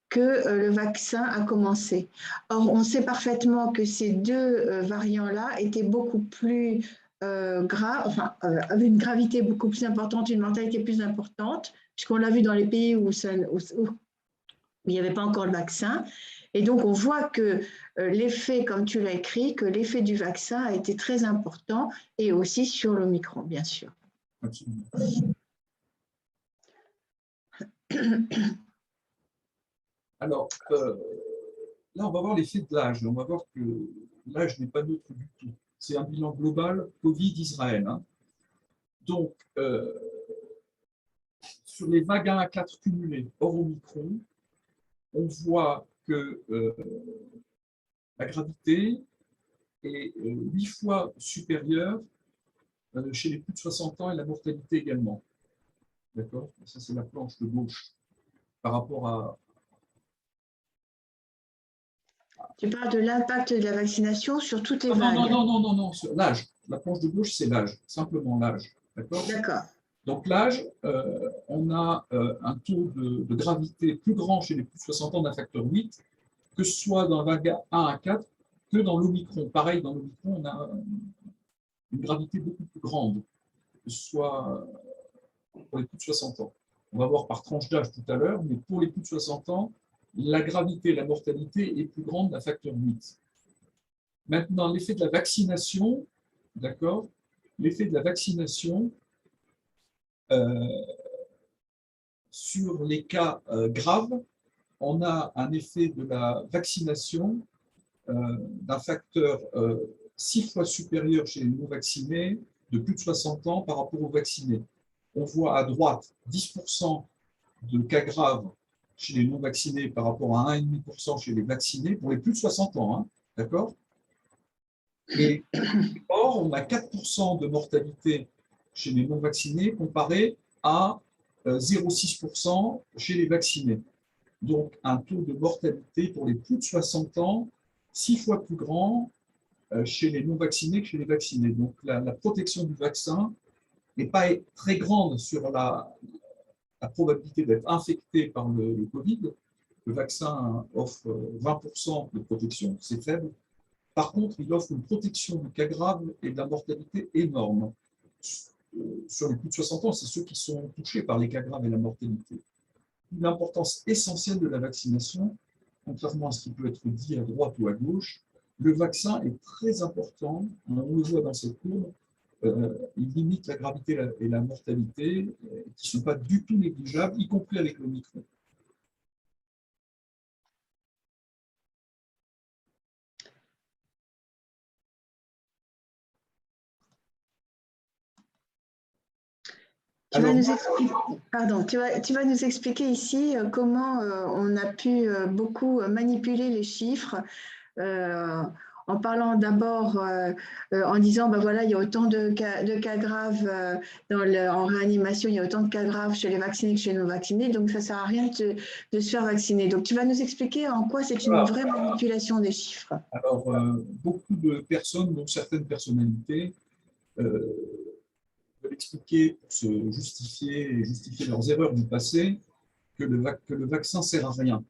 que le vaccin a commencé. Or, on sait parfaitement que ces deux variants-là étaient beaucoup plus graves, enfin, avaient une gravité beaucoup plus importante, une mortalité plus importante, puisqu'on l'a vu dans les pays où il n'y avait pas encore le vaccin. Et donc, on voit que l'effet, comme tu l'as écrit, que l'effet du vaccin a été très important, et aussi sur l'Omicron, bien sûr. Absolument. Alors, là, on va voir l'effet de l'âge. On va voir que l'âge n'est pas neutre du tout. C'est un bilan global Covid Israël. Hein. Donc, sur les vagues 1 à 4 cumulées hors Omicron, on voit que la gravité est 8 fois supérieure chez les plus de 60 ans, et la mortalité également. D'accord? Ça, c'est la planche de gauche par rapport à... Tu parles de l'impact de la vaccination sur toutes les vagues. Non, sur l'âge. La planche de gauche, c'est l'âge, simplement l'âge. D'accord? Donc l'âge, on a un taux de gravité plus grand chez les plus de 60 ans d'un facteur 8, que ce soit dans la vague 1 à 4, que dans l'Omicron. Pareil, dans l'Omicron, on a une gravité beaucoup plus grande, que ce soit pour les plus de 60 ans. On va voir par tranche d'âge tout à l'heure, mais pour les plus de 60 ans, la gravité, la mortalité est plus grande d'un facteur 8. Maintenant, l'effet de la vaccination, d'accord, l'effet de la vaccination sur les cas graves. On a un effet de la vaccination d'un facteur 6 fois supérieur chez les non-vaccinés de plus de 60 ans par rapport aux vaccinés. On voit à droite 10% de cas graves chez les non-vaccinés par rapport à 1,5% chez les vaccinés pour les plus de 60 ans, hein, d'accord? Et or, on a 4% de mortalité chez les non-vaccinés comparé à 0,6% chez les vaccinés. Donc, un taux de mortalité pour les plus de 60 ans 6 fois plus grand chez les non-vaccinés que chez les vaccinés. Donc, la protection du vaccin n'est pas très grande sur la probabilité d'être infecté par le Covid. Le vaccin offre 20% de protection, c'est faible. Par contre, il offre une protection du cas grave et de la mortalité énorme. Sur les plus de 60 ans, c'est ceux qui sont touchés par les cas graves et la mortalité. L'importance essentielle de la vaccination, contrairement à ce qui peut être dit à droite ou à gauche, le vaccin est très important, on le voit dans cette courbe, il limite la gravité et la mortalité, qui ne sont pas du tout négligeables, y compris avec le micron. Tu vas nous expliquer, pardon, tu vas nous expliquer ici comment on a pu beaucoup manipuler les chiffres en parlant d'abord, en disant, ben voilà, il y a autant de cas graves en réanimation, il y a autant de cas graves chez les vaccinés que chez les non-vaccinés, donc ça ne sert à rien de se faire vacciner. Donc tu vas nous expliquer en quoi c'est une vraie manipulation des chiffres. Alors, beaucoup de personnes, dont certaines personnalités, veulent expliquer pour se justifier et justifier leurs erreurs du passé que le vaccin ne sert à rien.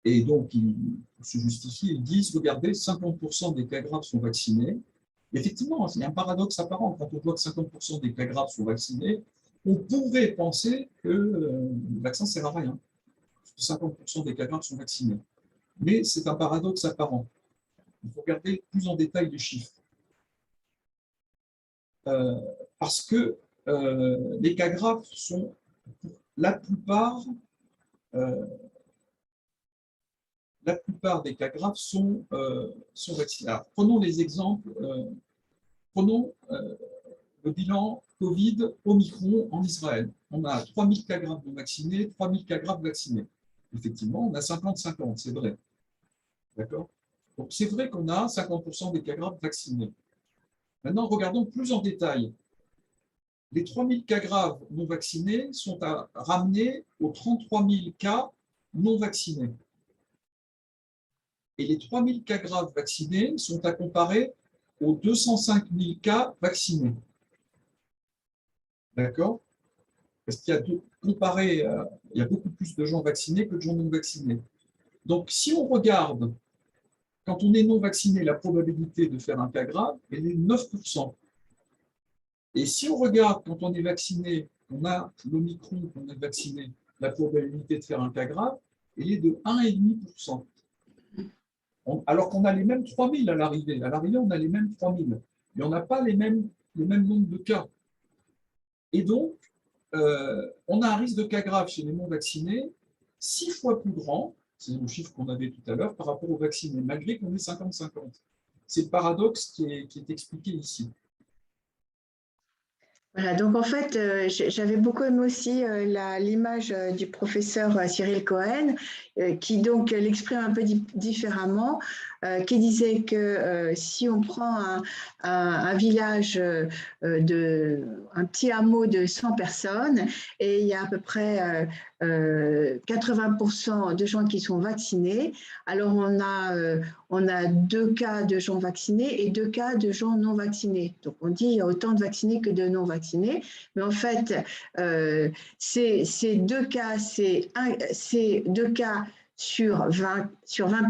Et donc, ils se justifient, ils disent, regardez, 50% des cas graves sont vaccinés. Effectivement, il y a un paradoxe apparent. Quand on voit que 50% des cas graves sont vaccinés, on pourrait penser que le vaccin ne sert à rien. 50% des cas graves sont vaccinés. Mais c'est un paradoxe apparent. Il faut regarder plus en détail les chiffres. Parce que les cas graves sont, pour la plupart des cas graves sont vaccinés. Alors, prenons les exemples. Prenons le bilan Covid Omicron en Israël. On a 3000 cas graves non vaccinés, 3000 cas graves vaccinés. Effectivement, on a 50-50, c'est vrai. D'accord? Donc, c'est vrai qu'on a 50% des cas graves vaccinés. Maintenant, regardons plus en détail. Les 3000 cas graves non vaccinés sont à ramener aux 33 000 cas non vaccinés. Et les 3000 cas graves vaccinés sont à comparer aux 205 000 cas vaccinés. D'accord? Parce qu'il y a comparé, il y a beaucoup plus de gens vaccinés que de gens non vaccinés. Donc, si on regarde, quand on est non vacciné, la probabilité de faire un cas grave, elle est 9%. Et si on regarde, quand on est vacciné, on a l'Omicron, qu'on est vacciné, la probabilité de faire un cas grave, elle est de 1,5%. Alors qu'on a les mêmes 3000 à l'arrivée. À l'arrivée, on a les mêmes 3000. Mais on n'a pas le même nombre de cas. Et donc, on a un risque de cas grave chez les non-vaccinés 6 fois plus grand, c'est le chiffre qu'on avait tout à l'heure, par rapport aux vaccinés, malgré qu'on est 50-50. C'est le paradoxe qui est expliqué ici. Voilà, donc en fait, j'avais beaucoup aimé aussi l'image du professeur Cyril Cohen, qui donc l'exprime un peu différemment, qui disait que si on prend un village, un petit hameau de 100 personnes, et il y a à peu près 80% de gens qui sont vaccinés, alors on a 2 cas de gens vaccinés et 2 cas de gens non vaccinés. Donc on dit il y a autant de vaccinés que de non vaccinés, mais en fait, ces 2 cas, c'est 2 cas sur 20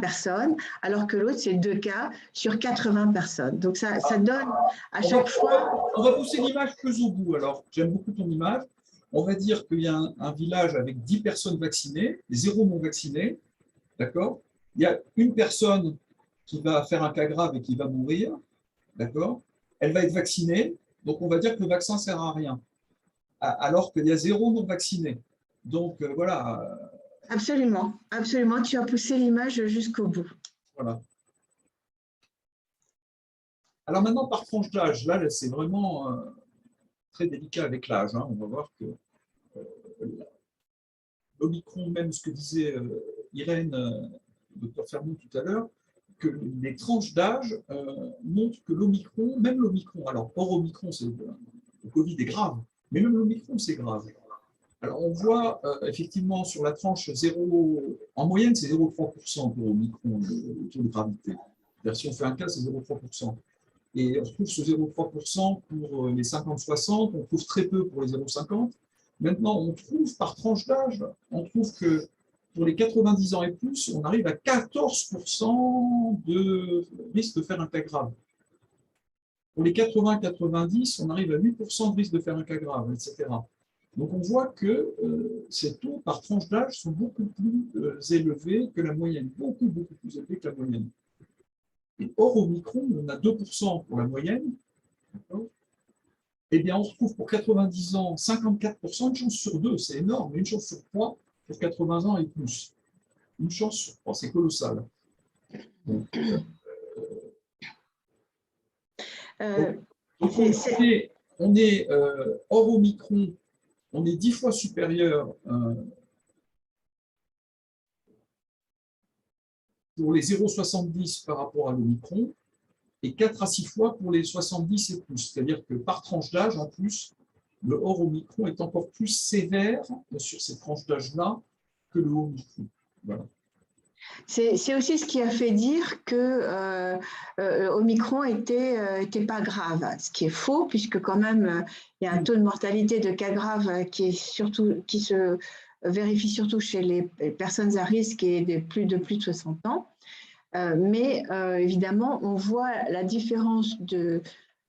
personnes, alors que l'autre, c'est 2 cas sur 80 personnes. Donc ça donne à chaque fois… On va pousser l'image plus au bout. Alors, j'aime beaucoup ton image. On va dire qu'il y a un village avec 10 personnes vaccinées, 0 non vaccinés, d'accord? Il y a une personne qui va faire un cas grave et qui va mourir, d'accord? Elle va être vaccinée, Donc, on va dire que le vaccin ne sert à rien, alors qu'il y a 0 non vaccinés. Donc, voilà. Absolument, absolument. Tu as poussé l'image jusqu'au bout. Voilà. Alors maintenant, par tranche d'âge, là, c'est vraiment très délicat avec l'âge. Hein. On va voir que l'Omicron, même ce que disait Irène, docteur Fermont tout à l'heure, que les tranches d'âge montrent que l'Omicron, même l'Omicron, alors hors Omicron, le Covid est grave, mais même l'Omicron, c'est grave. Alors on voit effectivement sur la tranche 0, en moyenne c'est 0,3% pour Omicron, le taux de gravité. Si on fait un cas, c'est 0,3%. Et on trouve ce 0,3% pour les 50-60, on trouve très peu pour les 0,50. Maintenant, on trouve par tranche d'âge, on trouve que pour les 90 ans et plus, on arrive à 14% de risque de faire un cas grave. Pour les 80-90, on arrive à 8% de risque de faire un cas grave, etc. Donc on voit que ces taux par tranche d'âge sont beaucoup plus élevés que la moyenne, beaucoup plus élevés que la moyenne. Et hors Omicron, on a 2% pour la moyenne. Eh bien, on retrouve pour 90 ans 54%, une chance sur 2, c'est énorme, mais une chance sur 3 pour 80 ans et plus. Une chance sur 3, c'est colossal. Donc, on est hors Omicron, on est 10 fois supérieur pour les 0,70 par rapport à l'Omicron et 4 à 6 fois pour les 70 et plus. C'est-à-dire que par tranche d'âge, en plus, le hors Omicron est encore plus sévère sur ces tranches d'âge-là que le Omicron. Voilà. C'est aussi ce qui a fait dire que Omicron était pas grave, ce qui est faux, puisque quand même, il y a un taux de mortalité de cas graves qui se vérifie surtout chez les personnes à risque et de plus de 60 ans. Mais évidemment, on voit la différence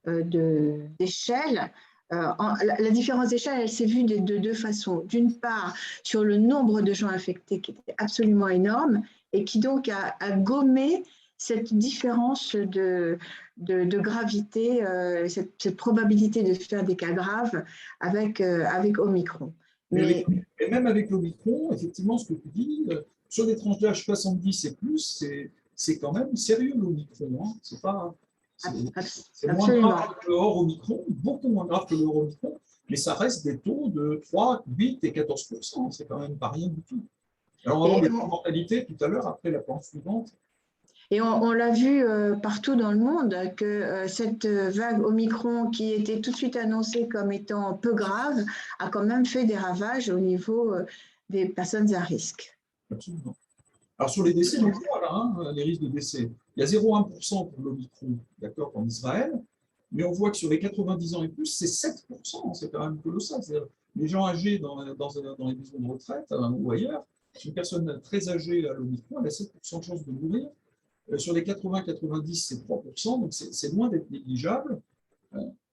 d'échelle. La différence d'échelle, elle s'est vue de deux façons. D'une part, sur le nombre de gens infectés qui était absolument énorme et qui donc a gommé cette différence de gravité, cette probabilité de faire des cas graves avec Omicron. Mais même avec l'Omicron, effectivement, ce que tu dis, sur des tranches d'âge 70 et plus, c'est quand même sérieux l'Omicron. Hein. C'est moins grave que le hors Omicron, beaucoup moins grave que le hors Omicron, mais ça reste des taux de 3, 8 et 14%. C'est quand même pas rien du tout. Alors, on va voir les mortalités tout à l'heure, après la pente suivante. Et on l'a vu partout dans le monde que cette vague Omicron qui était tout de suite annoncée comme étant peu grave a quand même fait des ravages au niveau des personnes à risque. Absolument. Alors sur les décès, on voit là, hein, les risques de décès. Il y a 0,1% pour l'Omicron, d'accord, en Israël, mais on voit que sur les 90 ans et plus, c'est 7%, c'est quand même colossal. Les gens âgés dans les maisons de retraite ou ailleurs, une personne très âgée à l'Omicron, elle a 7% de chance de mourir. Sur les 80-90, c'est 3%, donc c'est loin d'être négligeable.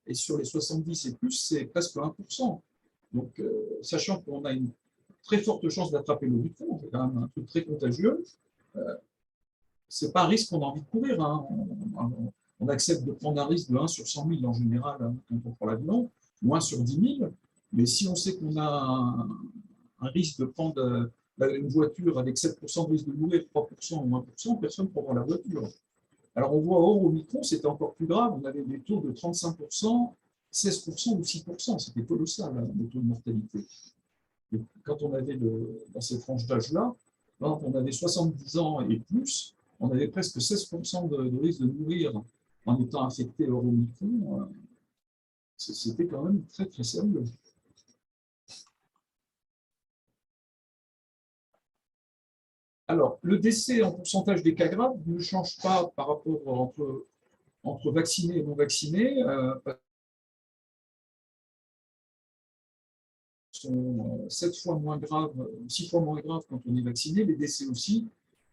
Et sur les 70 et plus, c'est presque 1%. Donc, sachant qu'on a une très forte chance d'attraper l'Omicron, c'est quand même un truc très contagieux, c'est pas un risque qu'on a envie de courir. Hein. On accepte de prendre un risque de 1 sur 100 000 en général hein, quand on prend l'avion, ou 1 sur 10 000. Mais si on sait qu'on a un risque de prendre une voiture avec 7% de risque de mourir, 3% ou 1%, personne ne prendra la voiture. Alors on voit hors Omicron, c'était encore plus grave, on avait des taux de 35%, 16% ou 6%, c'était colossal, hein, les taux de mortalité. Et quand on avait dans ces tranches d'âge-là, quand on avait 70 ans et plus, on avait presque 16% de risque de mourir en étant infecté hors Omicron. C'était quand même très très sérieux. Alors, le décès en pourcentage des cas graves ne change pas par rapport entre vaccinés et non vaccinés. Sont 7 fois moins graves, 6 fois moins graves quand on est vacciné, les décès aussi.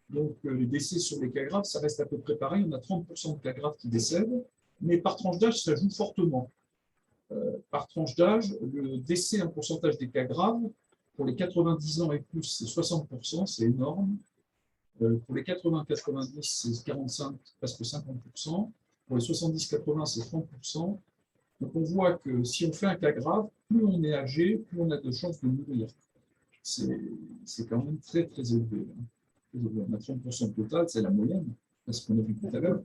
Donc, les décès sur les cas graves, ça reste à peu près pareil. On a 30% de cas graves qui décèdent, mais par tranche d'âge, ça joue fortement. Par tranche d'âge, le décès en pourcentage des cas graves, pour les 90 ans et plus, c'est 60%, c'est énorme. Pour les 80-90, c'est 45, presque 50%. Pour les 70-80, c'est 30%. Donc on voit que si on fait un cas grave, plus on est âgé, plus on a de chances de mourir. C'est quand même très, très élevé. On a 30% total, c'est la moyenne, c'est ce qu'on a vu tout à l'heure.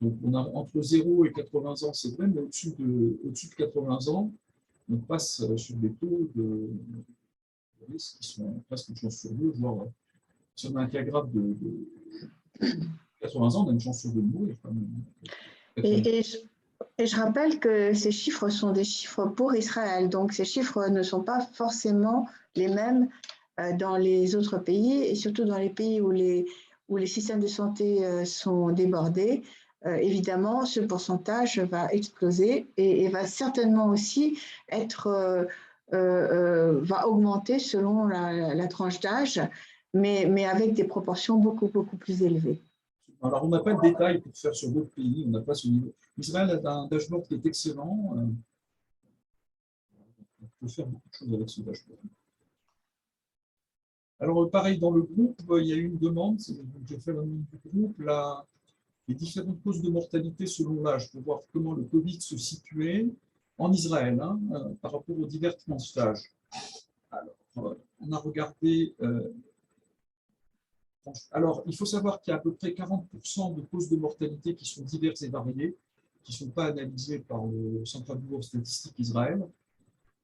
Donc on a entre 0 et 80 ans, c'est vrai, mais au-dessus de 80 ans, on passe sur des taux de risque qui sont presque une chance sur deux, voire si on a un cas grave de 80 ans, on a une chance sur deux de mourir. Quand même. Et je rappelle que ces chiffres sont des chiffres pour Israël, donc ces chiffres ne sont pas forcément les mêmes dans les autres pays, et surtout dans les pays où les systèmes de santé sont débordés. Évidemment, ce pourcentage va exploser et va certainement aussi va augmenter selon la tranche d'âge, mais avec des proportions beaucoup, beaucoup plus élevées. Alors, on n'a pas de détails pour faire sur d'autres pays, on n'a pas ce niveau. Israël a un dashboard qui est excellent. On peut faire beaucoup de choses avec ce dashboard. Alors, pareil, dans le groupe, il y a eu une demande, j'ai fait le nom du groupe, les différentes causes de mortalité selon l'âge, pour voir comment le Covid se situait en Israël, par rapport aux divers tranches d'âge. Alors, on a regardé... alors, il faut savoir qu'il y a à peu près 40% de causes de mortalité qui sont diverses et variées, qui ne sont pas analysées par le Central Bureau de Statistique Israël,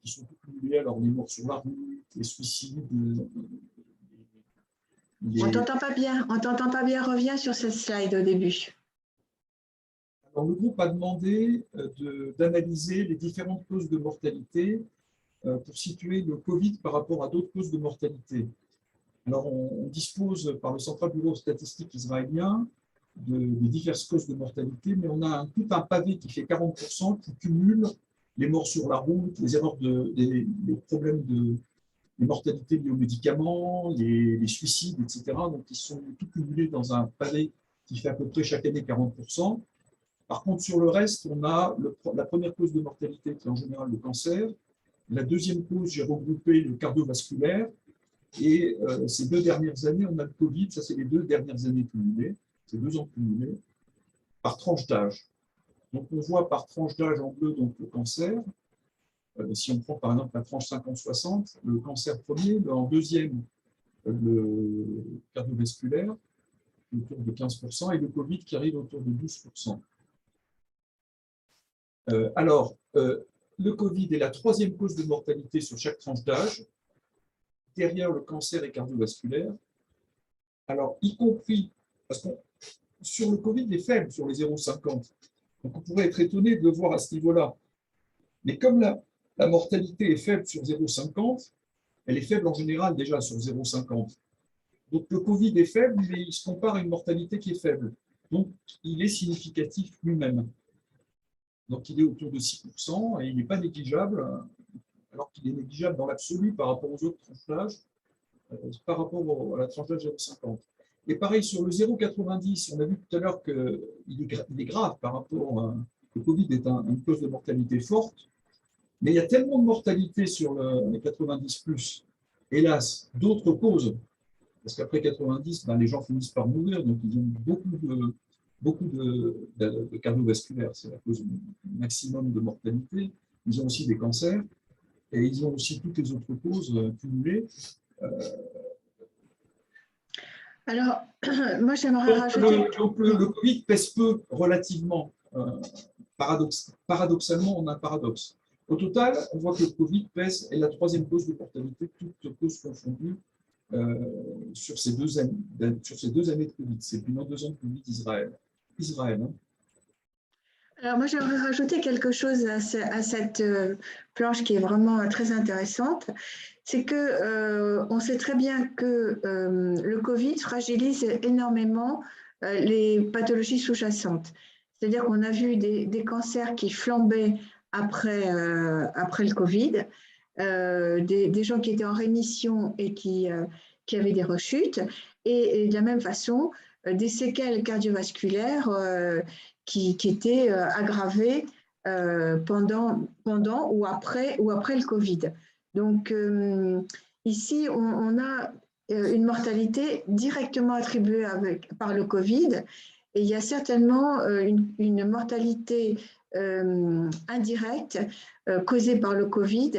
qui sont cumulées, alors les morts sur la route, les suicides, On t'entend pas bien, reviens sur cette slide au début. Alors, le groupe a demandé d'analyser les différentes causes de mortalité pour situer le Covid par rapport à d'autres causes de mortalité. Alors, on dispose par le Central Bureau de Statistique israélien de diverses causes de mortalité, mais on a tout un pavé qui fait 40% qui cumule les morts sur la route, les erreurs les problèmes les mortalités liées aux médicaments, les suicides, etc. Donc, ils sont tout cumulés dans un pavé qui fait à peu près chaque année 40%. Par contre, sur le reste, on a la première cause de mortalité qui est en général le cancer. La deuxième cause, j'ai regroupé le cardiovasculaire. Et ces 2 dernières années, on a le Covid, ça c'est les 2 dernières années cumulées, c'est 2 ans cumulés, par tranche d'âge. Donc on voit par tranche d'âge en bleu donc, le cancer. Si on prend par exemple la tranche 50-60, le cancer premier, en deuxième, le cardiovasculaire, autour de 15%, et le Covid qui arrive autour de 12%. Alors, le Covid est la 3e cause de mortalité sur chaque tranche d'âge, derrière le cancer et cardiovasculaire. Alors, y compris, parce que sur le Covid, il est faible sur les 0,50. Donc, on pourrait être étonné de le voir à ce niveau-là. Mais comme la mortalité est faible sur 0,50, elle est faible en général déjà sur 0,50. Donc, le Covid est faible, mais il se compare à une mortalité qui est faible. Donc, il est significatif lui-même. Donc, il est autour de 6% et il n'est pas négligeable, alors qu'il est négligeable dans l'absolu par rapport aux autres tranches d'âge, par rapport à la tranche d'âge 0,50. Et pareil, sur le 0,90, on a vu tout à l'heure qu'il est grave par rapport à... Le Covid est une cause de mortalité forte, mais il y a tellement de mortalité sur les 90+, hélas, d'autres causes, parce qu'après 90, les gens finissent par mourir, donc ils ont beaucoup de cardiovasculaire, c'est la cause maximum de mortalité. Ils ont aussi des cancers, et ils ont aussi toutes les autres causes cumulées. Alors, moi, j'aimerais rajouter... Donc, le Covid pèse peu relativement. Paradoxalement, on a un paradoxe. Au total, on voit que le Covid pèse est la 3e cause de mortalité, toutes causes confondues, sur ces 2 années de Covid. C'est plus de 2 ans de Covid Israël. Hein. Alors moi, j'aimerais rajouter quelque chose à cette planche qui est vraiment très intéressante. C'est que on sait très bien que le Covid fragilise énormément les pathologies sous-jacentes. C'est-à-dire qu'on a vu des cancers qui flambaient après le Covid, des gens qui étaient en rémission et qui avaient des rechutes, et de la même façon, des séquelles cardiovasculaires qui étaient aggravées pendant ou après le Covid. Donc, ici, on a une mortalité directement attribuée par le Covid, et il y a certainement une mortalité indirecte causée par le Covid,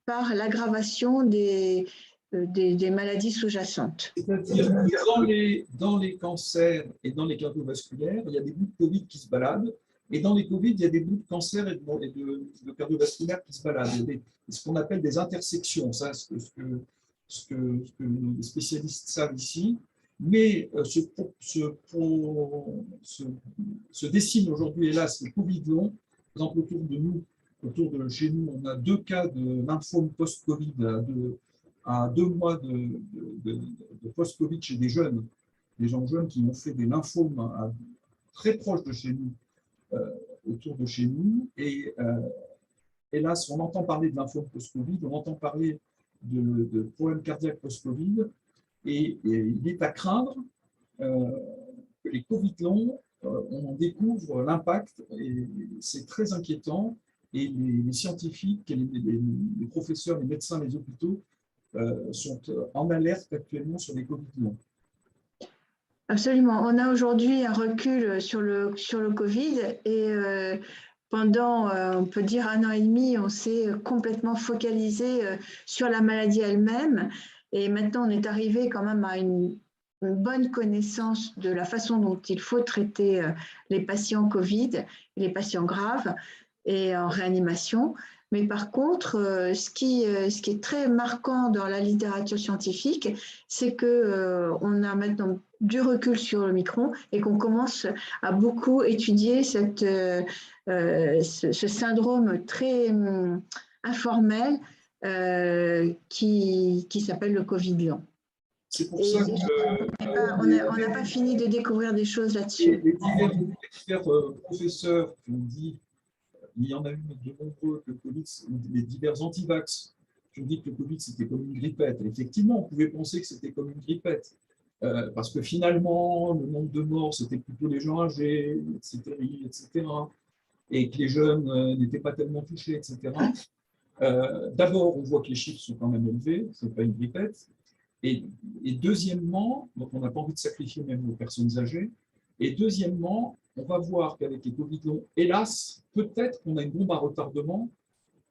par l'aggravation des maladies sous-jacentes. C'est-à-dire que dans les cancers et dans les cardiovasculaires, il y a des bouts de Covid qui se baladent, et dans les Covid, il y a des bouts de cancer et de cardiovasculaires qui se baladent. Il y a ce qu'on appelle des intersections, ça, ce que les spécialistes savent ici. Mais se dessine aujourd'hui, hélas, le Covid long. Par exemple, autour de chez nous, on a 2 cas de lymphome post-Covid à 2 mois de post-Covid chez des gens jeunes qui ont fait des lymphomes très proches de chez nous, autour de chez nous. Et hélas, on entend parler de lymphome post-Covid, on entend parler de problèmes cardiaques post-Covid, et il est à craindre que les Covid longs, on en découvre l'impact, et c'est très inquiétant. Et les scientifiques, les professeurs, les médecins, les hôpitaux sont en alerte actuellement sur les Covid longs. Absolument. On a aujourd'hui un recul sur le Covid et pendant, on peut dire, 1 an et demi, on s'est complètement focalisé sur la maladie elle-même. Et maintenant, on est arrivé quand même à une bonne connaissance de la façon dont il faut traiter les patients Covid, les patients graves et en réanimation. Mais par contre, ce qui est très marquant dans la littérature scientifique, c'est qu'on a maintenant du recul sur le Omicron et qu'on commence à beaucoup étudier ce syndrome très informel qui s'appelle le Covid long. C'est pour ça on n'a pas fini de découvrir des choses là-dessus. Les divers professeurs qui ont dit, il y en a eu de nombreux, que le Covid, les divers anti-vax, qui ont dit que le Covid c'était comme une grippette. Effectivement, on pouvait penser que c'était comme une grippette, parce que finalement, le nombre de morts, c'était plutôt les gens âgés, etc., et que les jeunes n'étaient pas tellement touchés, etc. D'abord, on voit que les chiffres sont quand même élevés, ce n'est pas une grippette. Et deuxièmement, donc on n'a pas envie de sacrifier même nos personnes âgées. Et deuxièmement, on va voir qu'avec les Covid longs, hélas, peut-être qu'on a une bombe à retardement.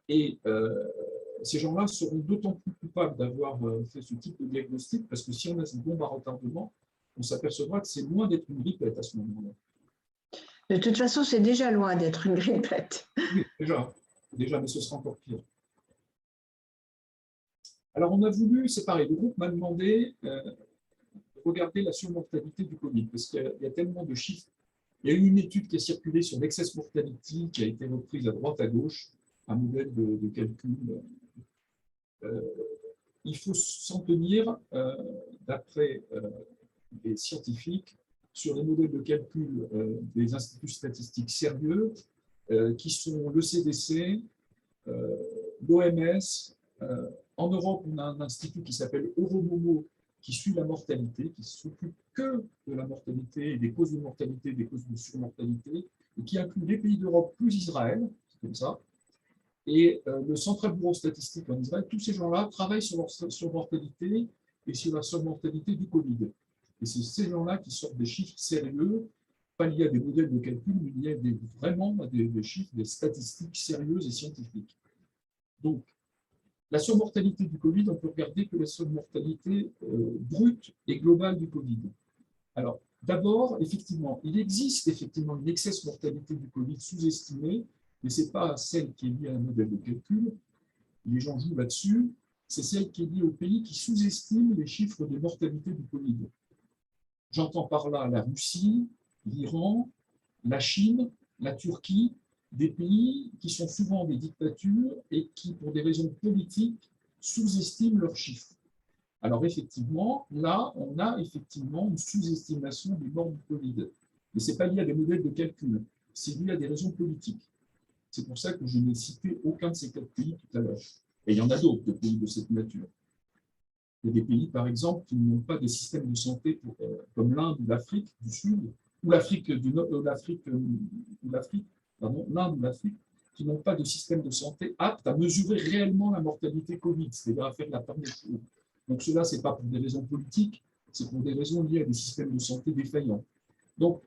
Et ces gens-là seront d'autant plus coupables d'avoir fait ce type de diagnostic, parce que si on a cette bombe à retardement, on s'apercevra que c'est loin d'être une grippette à ce moment-là. De toute façon, c'est déjà loin d'être une grippette. Oui, déjà, mais ce sera encore pire. Alors, on a voulu, c'est pareil, le groupe m'a demandé de regarder la surmortalité du Covid, parce qu'il y a tellement de chiffres. Il y a eu une étude qui a circulé sur l'excess mortality, qui a été reprise à droite, à gauche, un modèle de calcul. Il faut s'en tenir, d'après les scientifiques, sur les modèles de calcul des instituts statistiques sérieux, qui sont le CDC, l'OMS. En Europe, on a un institut qui s'appelle Euromomo, qui suit la mortalité, qui s'occupe que de la mortalité, et des causes de mortalité, des causes de surmortalité, et qui inclut les pays d'Europe plus Israël, c'est comme ça, et le Central Bureau Statistique en Israël. Tous ces gens-là travaillent sur leur surmortalité et sur la surmortalité du Covid. Et c'est ces gens-là qui sortent des chiffres sérieux, pas liés à des modèles de calcul, mais liés vraiment à des chiffres, des statistiques sérieuses et scientifiques. Donc, la surmortalité du Covid, on peut regarder que la surmortalité brute et globale du Covid. Alors, d'abord, effectivement, il existe effectivement une excess mortalité du Covid sous-estimée, mais ce n'est pas celle qui est liée à un modèle de calcul. Les gens jouent là-dessus. C'est celle qui est liée aux pays qui sous-estiment les chiffres de mortalité du Covid. J'entends par là la Russie, l'Iran, la Chine, la Turquie, des pays qui sont souvent des dictatures et qui, pour des raisons politiques, sous-estiment leurs chiffres. Alors effectivement, là, on a effectivement une sous-estimation des morts du Covid. Mais ce n'est pas lié à des modèles de calcul, c'est lié à des raisons politiques. C'est pour ça que je n'ai cité aucun de ces 4 pays tout à l'heure. Et il y en a d'autres de pays de cette nature. Il y a des pays, par exemple, qui n'ont pas des systèmes de santé comme l'Inde ou l'Afrique du Sud, ou l'Afrique du Nord, l'Inde ou l'Afrique, qui n'ont pas de système de santé apte à mesurer réellement la mortalité Covid, c'est-à-dire à faire la part des choses. Donc cela, ce n'est pas pour des raisons politiques, c'est pour des raisons liées à des systèmes de santé défaillants. Donc,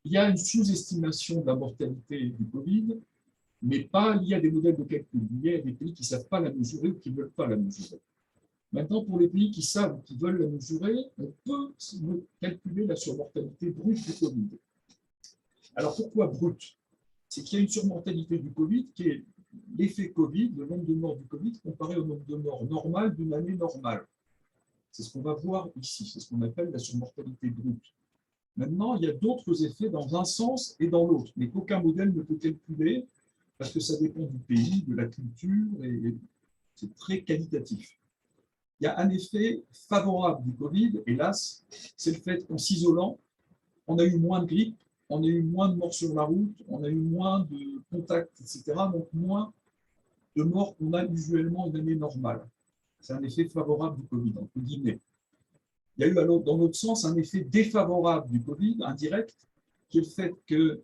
il y a une sous-estimation de la mortalité du Covid, mais pas liée à des modèles de calcul, liée à des pays qui ne savent pas la mesurer ou qui ne veulent pas la mesurer. Maintenant, pour les pays qui savent ou qui veulent la mesurer, on peut calculer la surmortalité brute du Covid. Alors pourquoi brute? C'est qu'il y a une surmortalité du Covid qui est l'effet Covid, le nombre de morts du Covid comparé au nombre de morts normal d'une année normale. C'est ce qu'on va voir ici, c'est ce qu'on appelle la surmortalité brute. Maintenant, il y a d'autres effets dans un sens et dans l'autre, mais qu'aucun modèle ne peut calculer parce que ça dépend du pays, de la culture, et c'est très qualitatif. Il y a un effet favorable du Covid, hélas, c'est le fait qu'en s'isolant, on a eu moins de grippe, on a eu moins de morts sur la route, on a eu moins de contacts, etc. Donc moins de morts qu'on a usuellement une année normale. C'est un effet favorable du Covid, entre guillemets. Il y a eu dans l'autre sens un effet défavorable du Covid, indirect, qui est le fait que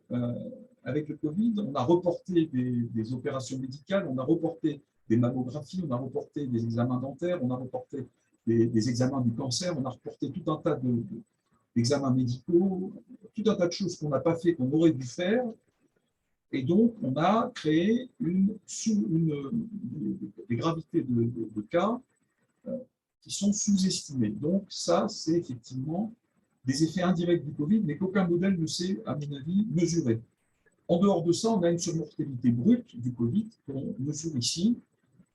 avec le Covid, on a reporté des opérations médicales, on a reporté des mammographies, on a reporté des examens dentaires, on a reporté des examens du cancer, on a reporté tout un tas d'examens médicaux, tout un tas de choses qu'on n'a pas fait, qu'on aurait dû faire. Et donc, on a créé des gravités de cas qui sont sous-estimées. Donc, ça, c'est effectivement des effets indirects du Covid, mais qu'aucun modèle ne sait, à mon avis, mesurer. En dehors de ça, on a une surmortalité brute du Covid qu'on mesure ici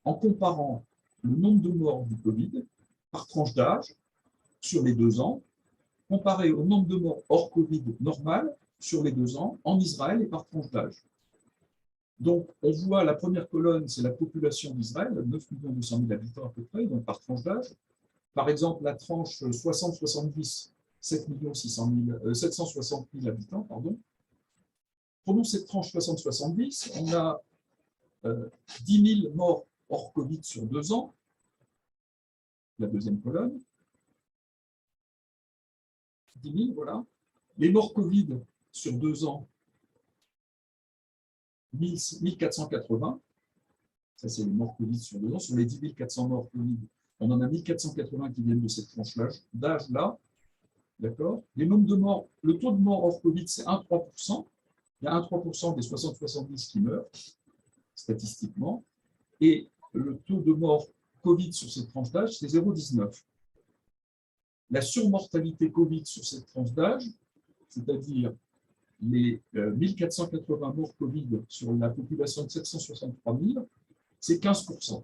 en comparant le nombre de morts du Covid par tranche d'âge sur les 2 ans, comparé au nombre de morts hors Covid normal sur les 2 ans en Israël et par tranche d'âge. Donc, on voit la première colonne, c'est la population d'Israël, 9 200 000 habitants à peu près, donc par tranche d'âge. Par exemple, la tranche 60-70, 760 000 habitants, pardon. Prenons cette tranche 60-70, on a 10 000 morts hors Covid sur 2 ans, la deuxième colonne. 10 000, voilà. Les morts Covid sur 2 ans, 1480. Ça, c'est les morts Covid sur 2 ans. Sur les 10 400 morts Covid, on en a 1480 qui viennent de cette tranche d'âge-là. D'accord? Les nombres de morts, le taux de mort hors Covid, c'est 1,3%. Il y a 1,3% des 60-70 qui meurent, statistiquement. Et le taux de mort Covid sur cette tranche d'âge, c'est 0,19. La surmortalité Covid sur cette tranche d'âge, c'est-à-dire les 1480 morts Covid sur la population de 763 000, c'est 15%.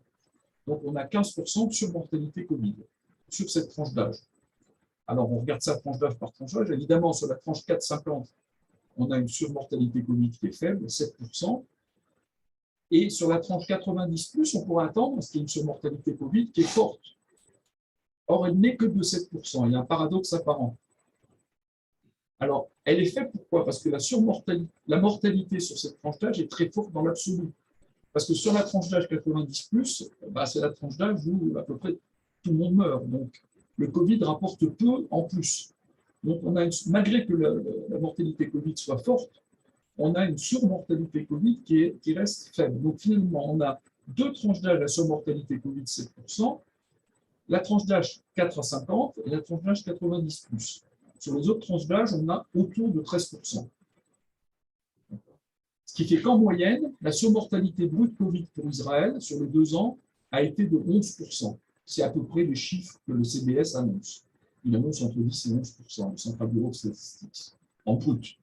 Donc, on a 15% de surmortalité Covid sur cette tranche d'âge. Alors, on regarde ça tranche d'âge par tranche d'âge. Évidemment, sur la tranche 4-50, on a une surmortalité Covid qui est faible, 7%. Et sur la tranche 90+, on pourrait attendre qu'il y ait une surmortalité Covid qui est forte. Or, elle n'est que de 7%. Il y a un paradoxe apparent. Alors, elle est faible, pourquoi? Parce que la mortalité sur cette tranche d'âge est très forte dans l'absolu. Parce que sur la tranche d'âge 90+, c'est la tranche d'âge où à peu près tout le monde meurt. Donc, le Covid rapporte peu en plus. Donc, malgré que la mortalité Covid soit forte, on a une surmortalité Covid qui reste faible. Donc, finalement, on a 2 tranches d'âge, la surmortalité Covid 7%, la tranche d'âge 4 à 50 et la tranche d'âge 90+. Sur les autres tranches d'âge, on a autour de 13%. Ce qui fait qu'en moyenne, la surmortalité brute Covid pour Israël sur les 2 ans a été de 11%. C'est à peu près les chiffres que le CBS annonce. Il annonce entre 10 et 11%, le Central Bureau de Statistics, en brut.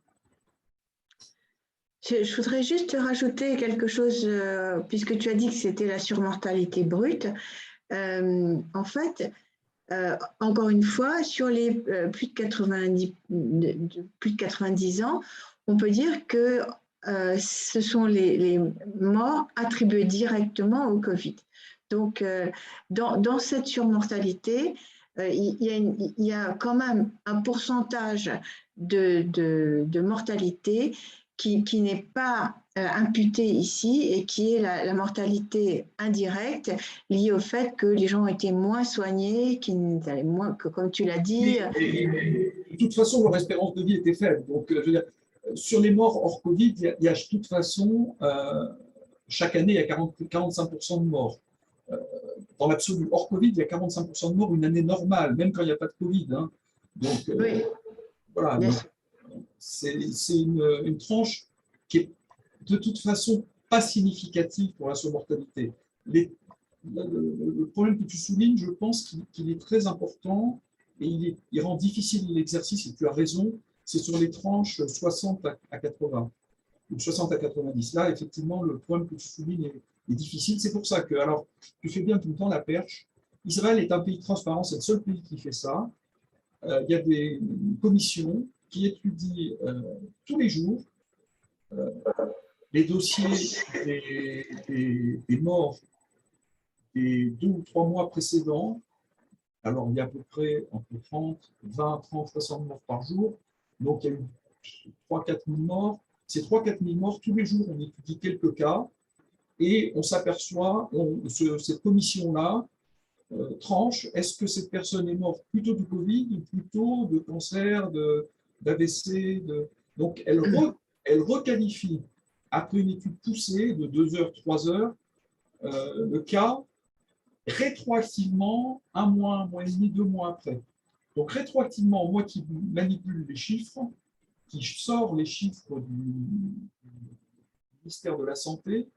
Je voudrais juste rajouter quelque chose, puisque tu as dit que c'était la surmortalité brute. En fait, encore une fois, sur les plus de 90 ans, on peut dire que ce sont les morts attribuées directement au Covid. Donc, dans cette surmortalité, il y a quand même un pourcentage de mortalité qui n'est pas imputé ici et qui est la mortalité indirecte liée au fait que les gens ont été moins soignés, que, comme tu l'as dit. De toute façon, leur espérance de vie était faible. Donc, je veux dire, sur les morts hors Covid, il y a de toute façon, chaque année, il y a 45% de morts. Dans l'absolu, hors Covid, il y a 45% de morts une année normale, même quand il n'y a pas de Covid. Hein. Donc, oui. voilà. C'est une tranche qui est de toute façon pas significative pour la surmortalité. Le problème que tu soulignes, je pense qu'il est très important et il rend difficile l'exercice, et tu as raison, c'est sur les tranches 60 à 80, ou 60 à 90. Là, effectivement, le problème que tu soulignes est difficile. C'est pour ça que, alors, tu fais bien tout le temps la perche. Israël est un pays transparent, c'est le seul pays qui fait ça. Il y a des commissions qui étudient tous les jours les dossiers des morts des 2 ou 3 mois précédents. Alors, il y a à peu près entre 20, 30, 60 morts par jour. Donc, il y a eu 3 000 à 4 000 morts. Ces 3 000 à 4 000 morts, tous les jours, on étudie quelques cas et on s'aperçoit, cette commission-là tranche, est-ce que cette personne est morte plutôt du Covid ou plutôt de cancer, d'AVC Donc, elle requalifie, après une étude poussée de 2 heures, 3 heures, le cas rétroactivement 1 mois, 1 mois et demi, 2 mois après. Donc rétroactivement, moi qui manipule les chiffres, qui sort les chiffres du ministère de la Santé,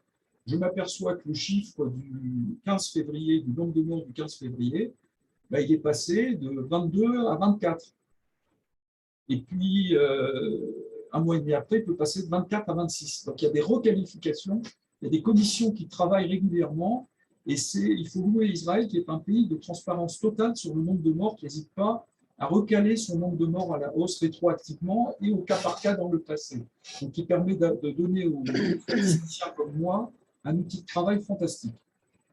je m'aperçois que le chiffre du 15 février, du nombre de morts du 15 février, ben, il est passé de 22 à 24. Et puis, 1 mois et demi après, il peut passer de 24 à 26. Donc, il y a des requalifications, il y a des commissions qui travaillent régulièrement. Et il faut louer Israël, qui est un pays de transparence totale sur le nombre de morts, qui n'hésite pas à recaler son nombre de morts à la hausse rétroactivement et au cas par cas dans le passé. Donc, qui permet de donner aux statisticiens comme moi un outil de travail fantastique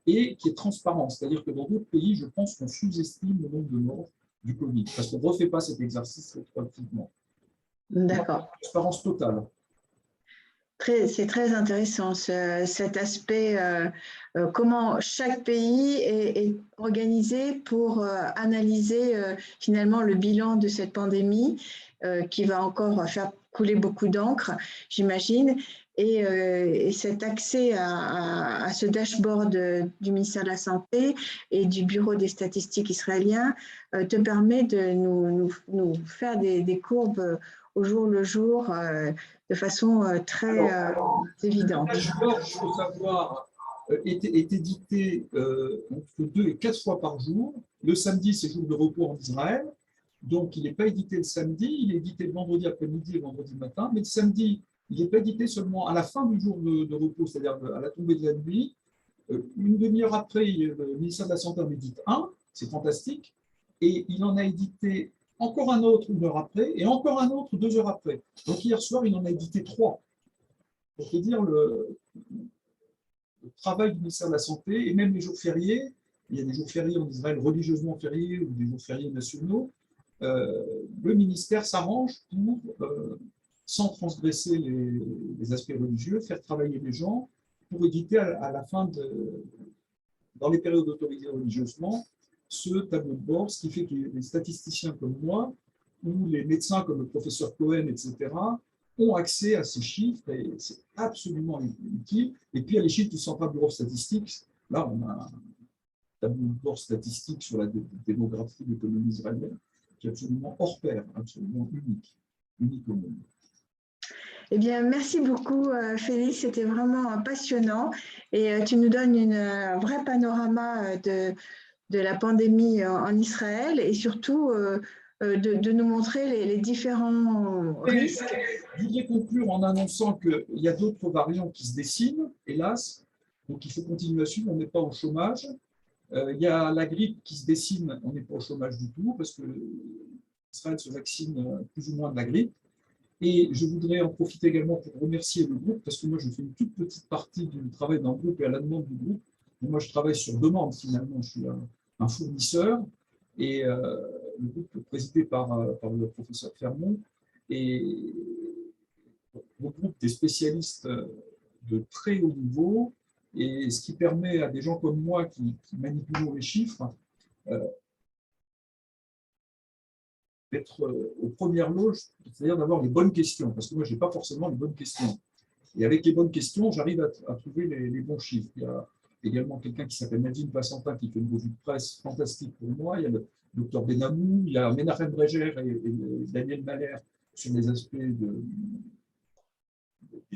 et qui est transparent. C'est-à-dire que dans d'autres pays, je pense qu'on sous-estime le nombre de morts du Covid, parce qu'on ne refait pas cet exercice rétroactivement. D'accord. Transparence totale. C'est très intéressant cet aspect, comment chaque pays est organisé pour analyser finalement le bilan de cette pandémie qui va encore faire couler beaucoup d'encre, j'imagine. Et cet accès à ce dashboard du ministère de la Santé et du Bureau des statistiques israéliens te permet de nous faire des courbes au jour le jour de façon très évidente. Le dashboard, il faut savoir, est édité entre 2 et 4 fois par jour. Le samedi, c'est jour de repos en Israël. Donc, il n'est pas édité le samedi, il est édité le vendredi après-midi et le vendredi matin. Mais le samedi, il n'est pas édité seulement à la fin du jour de repos, c'est-à-dire à la tombée de la nuit. Une demi-heure après, le ministère de la Santé en édite un, c'est fantastique. Et il en a édité encore un autre 1 heure après, et encore un autre 2 heures après. Donc, hier soir, il en a édité 3. Pour te dire le travail du ministère de la Santé, et même les jours fériés, il y a des jours fériés en Israël religieusement fériés ou des jours fériés nationaux, le ministère s'arrange pour, sans transgresser les aspects religieux, faire travailler les gens pour éditer à la fin, dans les périodes autorisées religieusement, ce tableau de bord, ce qui fait que les statisticiens comme moi, ou les médecins comme le professeur Cohen, etc., ont accès à ces chiffres et c'est absolument utile. Et puis, il y a les chiffres du Central Bureau of Statistics. Là, on a un tableau de bord statistique sur la démographie de l'économie israélienne qui est absolument hors pair, absolument unique au monde. Eh bien, merci beaucoup, Félix. C'était vraiment passionnant et tu nous donnes un vrai panorama de la pandémie en Israël et surtout de nous montrer les différents risques. Je voudrais conclure en annonçant qu'il y a d'autres variants qui se dessinent, hélas. Donc, il faut continuer à suivre. On n'est pas au chômage. Il y a la grippe qui se dessine. On n'est pas au chômage du tout parce que Israël se vaccine plus ou moins de la grippe. Et je voudrais en profiter également pour remercier le groupe parce que moi, je fais une toute petite partie du travail d'un groupe et à la demande du groupe. Et moi, je travaille sur demande finalement. Je suis un fournisseur et le groupe est présidé par le professeur Fermont et regroupe des spécialistes de très haut niveau et ce qui permet à des gens comme moi qui manipulons les chiffres d'être aux premières loges, c'est-à-dire d'avoir les bonnes questions, parce que moi, je n'ai pas forcément les bonnes questions. Et avec les bonnes questions, j'arrive à trouver les bons chiffres. Il y a également quelqu'un qui s'appelle Nadine Passantin qui fait une revue de presse fantastique pour moi. Il y a le docteur Benamou, il y a Menachem Breger et Daniel Mahler sur les aspects des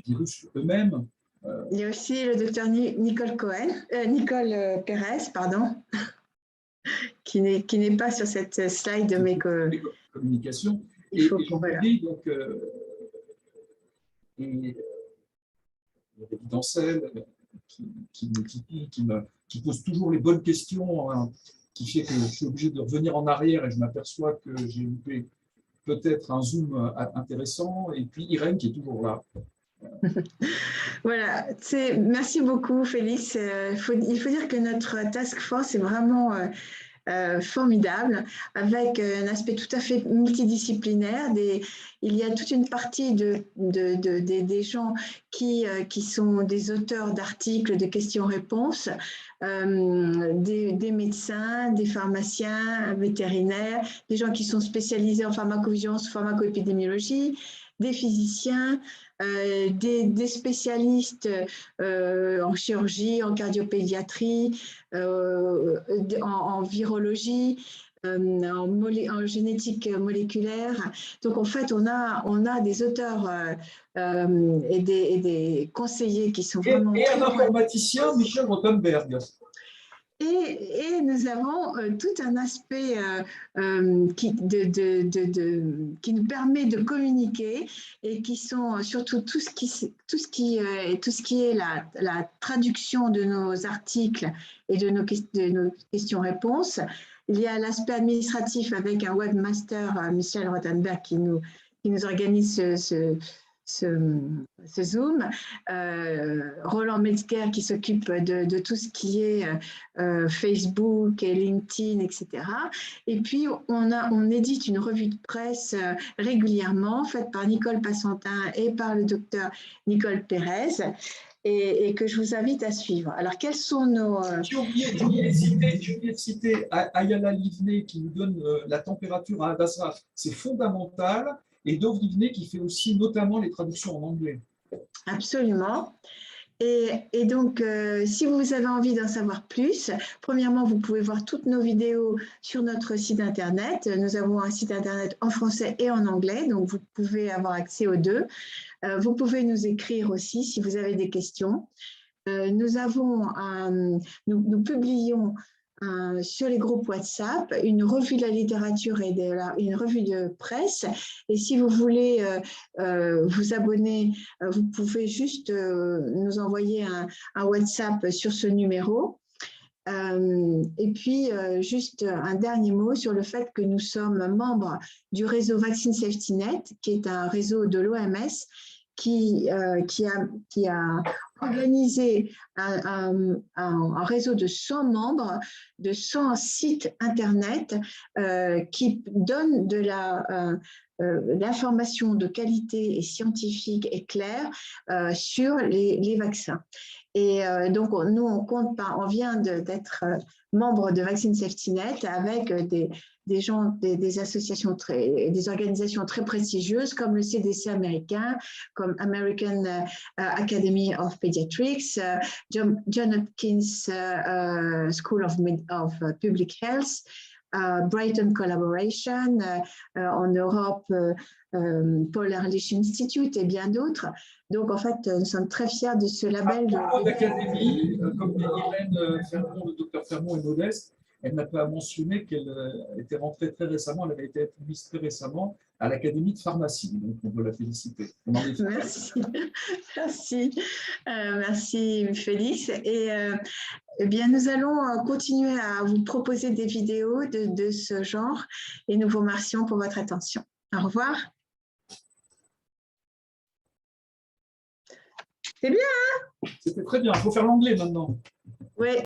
virus eux-mêmes. Il y a aussi le docteur Nicole Pérez, pardon, qui n'est pas sur cette slide, mais que communication. Il faut, voilà. Donc, et David Ancel, qui pose toujours les bonnes questions, hein, qui fait que je suis obligé de revenir en arrière et je m'aperçois que j'ai loupé peut-être un zoom intéressant. Et puis Irène qui est toujours là. Voilà, merci beaucoup Félix. Il faut dire que notre task force est vraiment formidable, avec un aspect tout à fait multidisciplinaire. Il y a toute une partie des gens qui sont des auteurs d'articles, de questions-réponses, des médecins, des pharmaciens, vétérinaires, des gens qui sont spécialisés en pharmacovigilance, pharmacoépidémiologie, des physiciens, des spécialistes en chirurgie, en cardiopédiatrie, en virologie, en génétique moléculaire. Donc, en fait, on a des auteurs et des conseillers qui sont vraiment… Et un informaticien, Michel Rothenberg. Et nous avons tout un aspect qui nous permet de communiquer et qui sont surtout tout ce qui est la traduction de nos articles et de nos questions-réponses. Il y a l'aspect administratif avec un webmaster, Michel Rothenberg, qui nous organise ce Zoom, Roland Metzger qui s'occupe de tout ce qui est Facebook et LinkedIn, etc. Et puis, on édite une revue de presse régulièrement, faite par Nicole Passantin et par le docteur Nicole Pérez, et que je vous invite à suivre. Alors, quels sont nos… J'ai oublié de citer Ayala Livné qui nous donne la température à Basra. C'est fondamental. Et Dov Livné qui fait aussi notamment les traductions en anglais. Absolument. Et donc, si vous avez envie d'en savoir plus, premièrement, vous pouvez voir toutes nos vidéos sur notre site Internet. Nous avons un site Internet en français et en anglais, donc vous pouvez avoir accès aux deux. Vous pouvez nous écrire aussi si vous avez des questions. Nous publions sur les groupes WhatsApp une revue de la littérature et une revue de presse. Et si vous voulez vous abonner, vous pouvez juste nous envoyer un WhatsApp sur ce numéro. Et puis, juste un dernier mot sur le fait que nous sommes membres du réseau Vaccine Safety Net, qui est un réseau de l'OMS qui a organisé un réseau de 100 membres, de 100 sites Internet qui donnent de l'information de qualité et scientifique et claire sur les vaccins. Et donc, nous, on vient d'être membre de Vaccine Safety Net avec des gens, des associations, des organisations très prestigieuses comme le CDC américain, comme American Academy of Pediatrics, John Hopkins School of Public Health, Brighton Collaboration, en Europe, Paul Ehrlich Institute et bien d'autres. Donc, en fait, nous sommes très fiers de ce label. D'académie, comme Irène Fermont, le docteur Fermont est modeste, elle n'a pas mentionné qu'elle était rentrée très récemment, elle avait été admise très récemment à l'Académie de pharmacie, donc on peut la féliciter. Merci. Merci Félix. Et eh bien, nous allons continuer à vous proposer des vidéos de ce genre et nous vous remercions pour votre attention. Au revoir. C'est bien, hein? C'était très bien. Il faut faire l'anglais maintenant.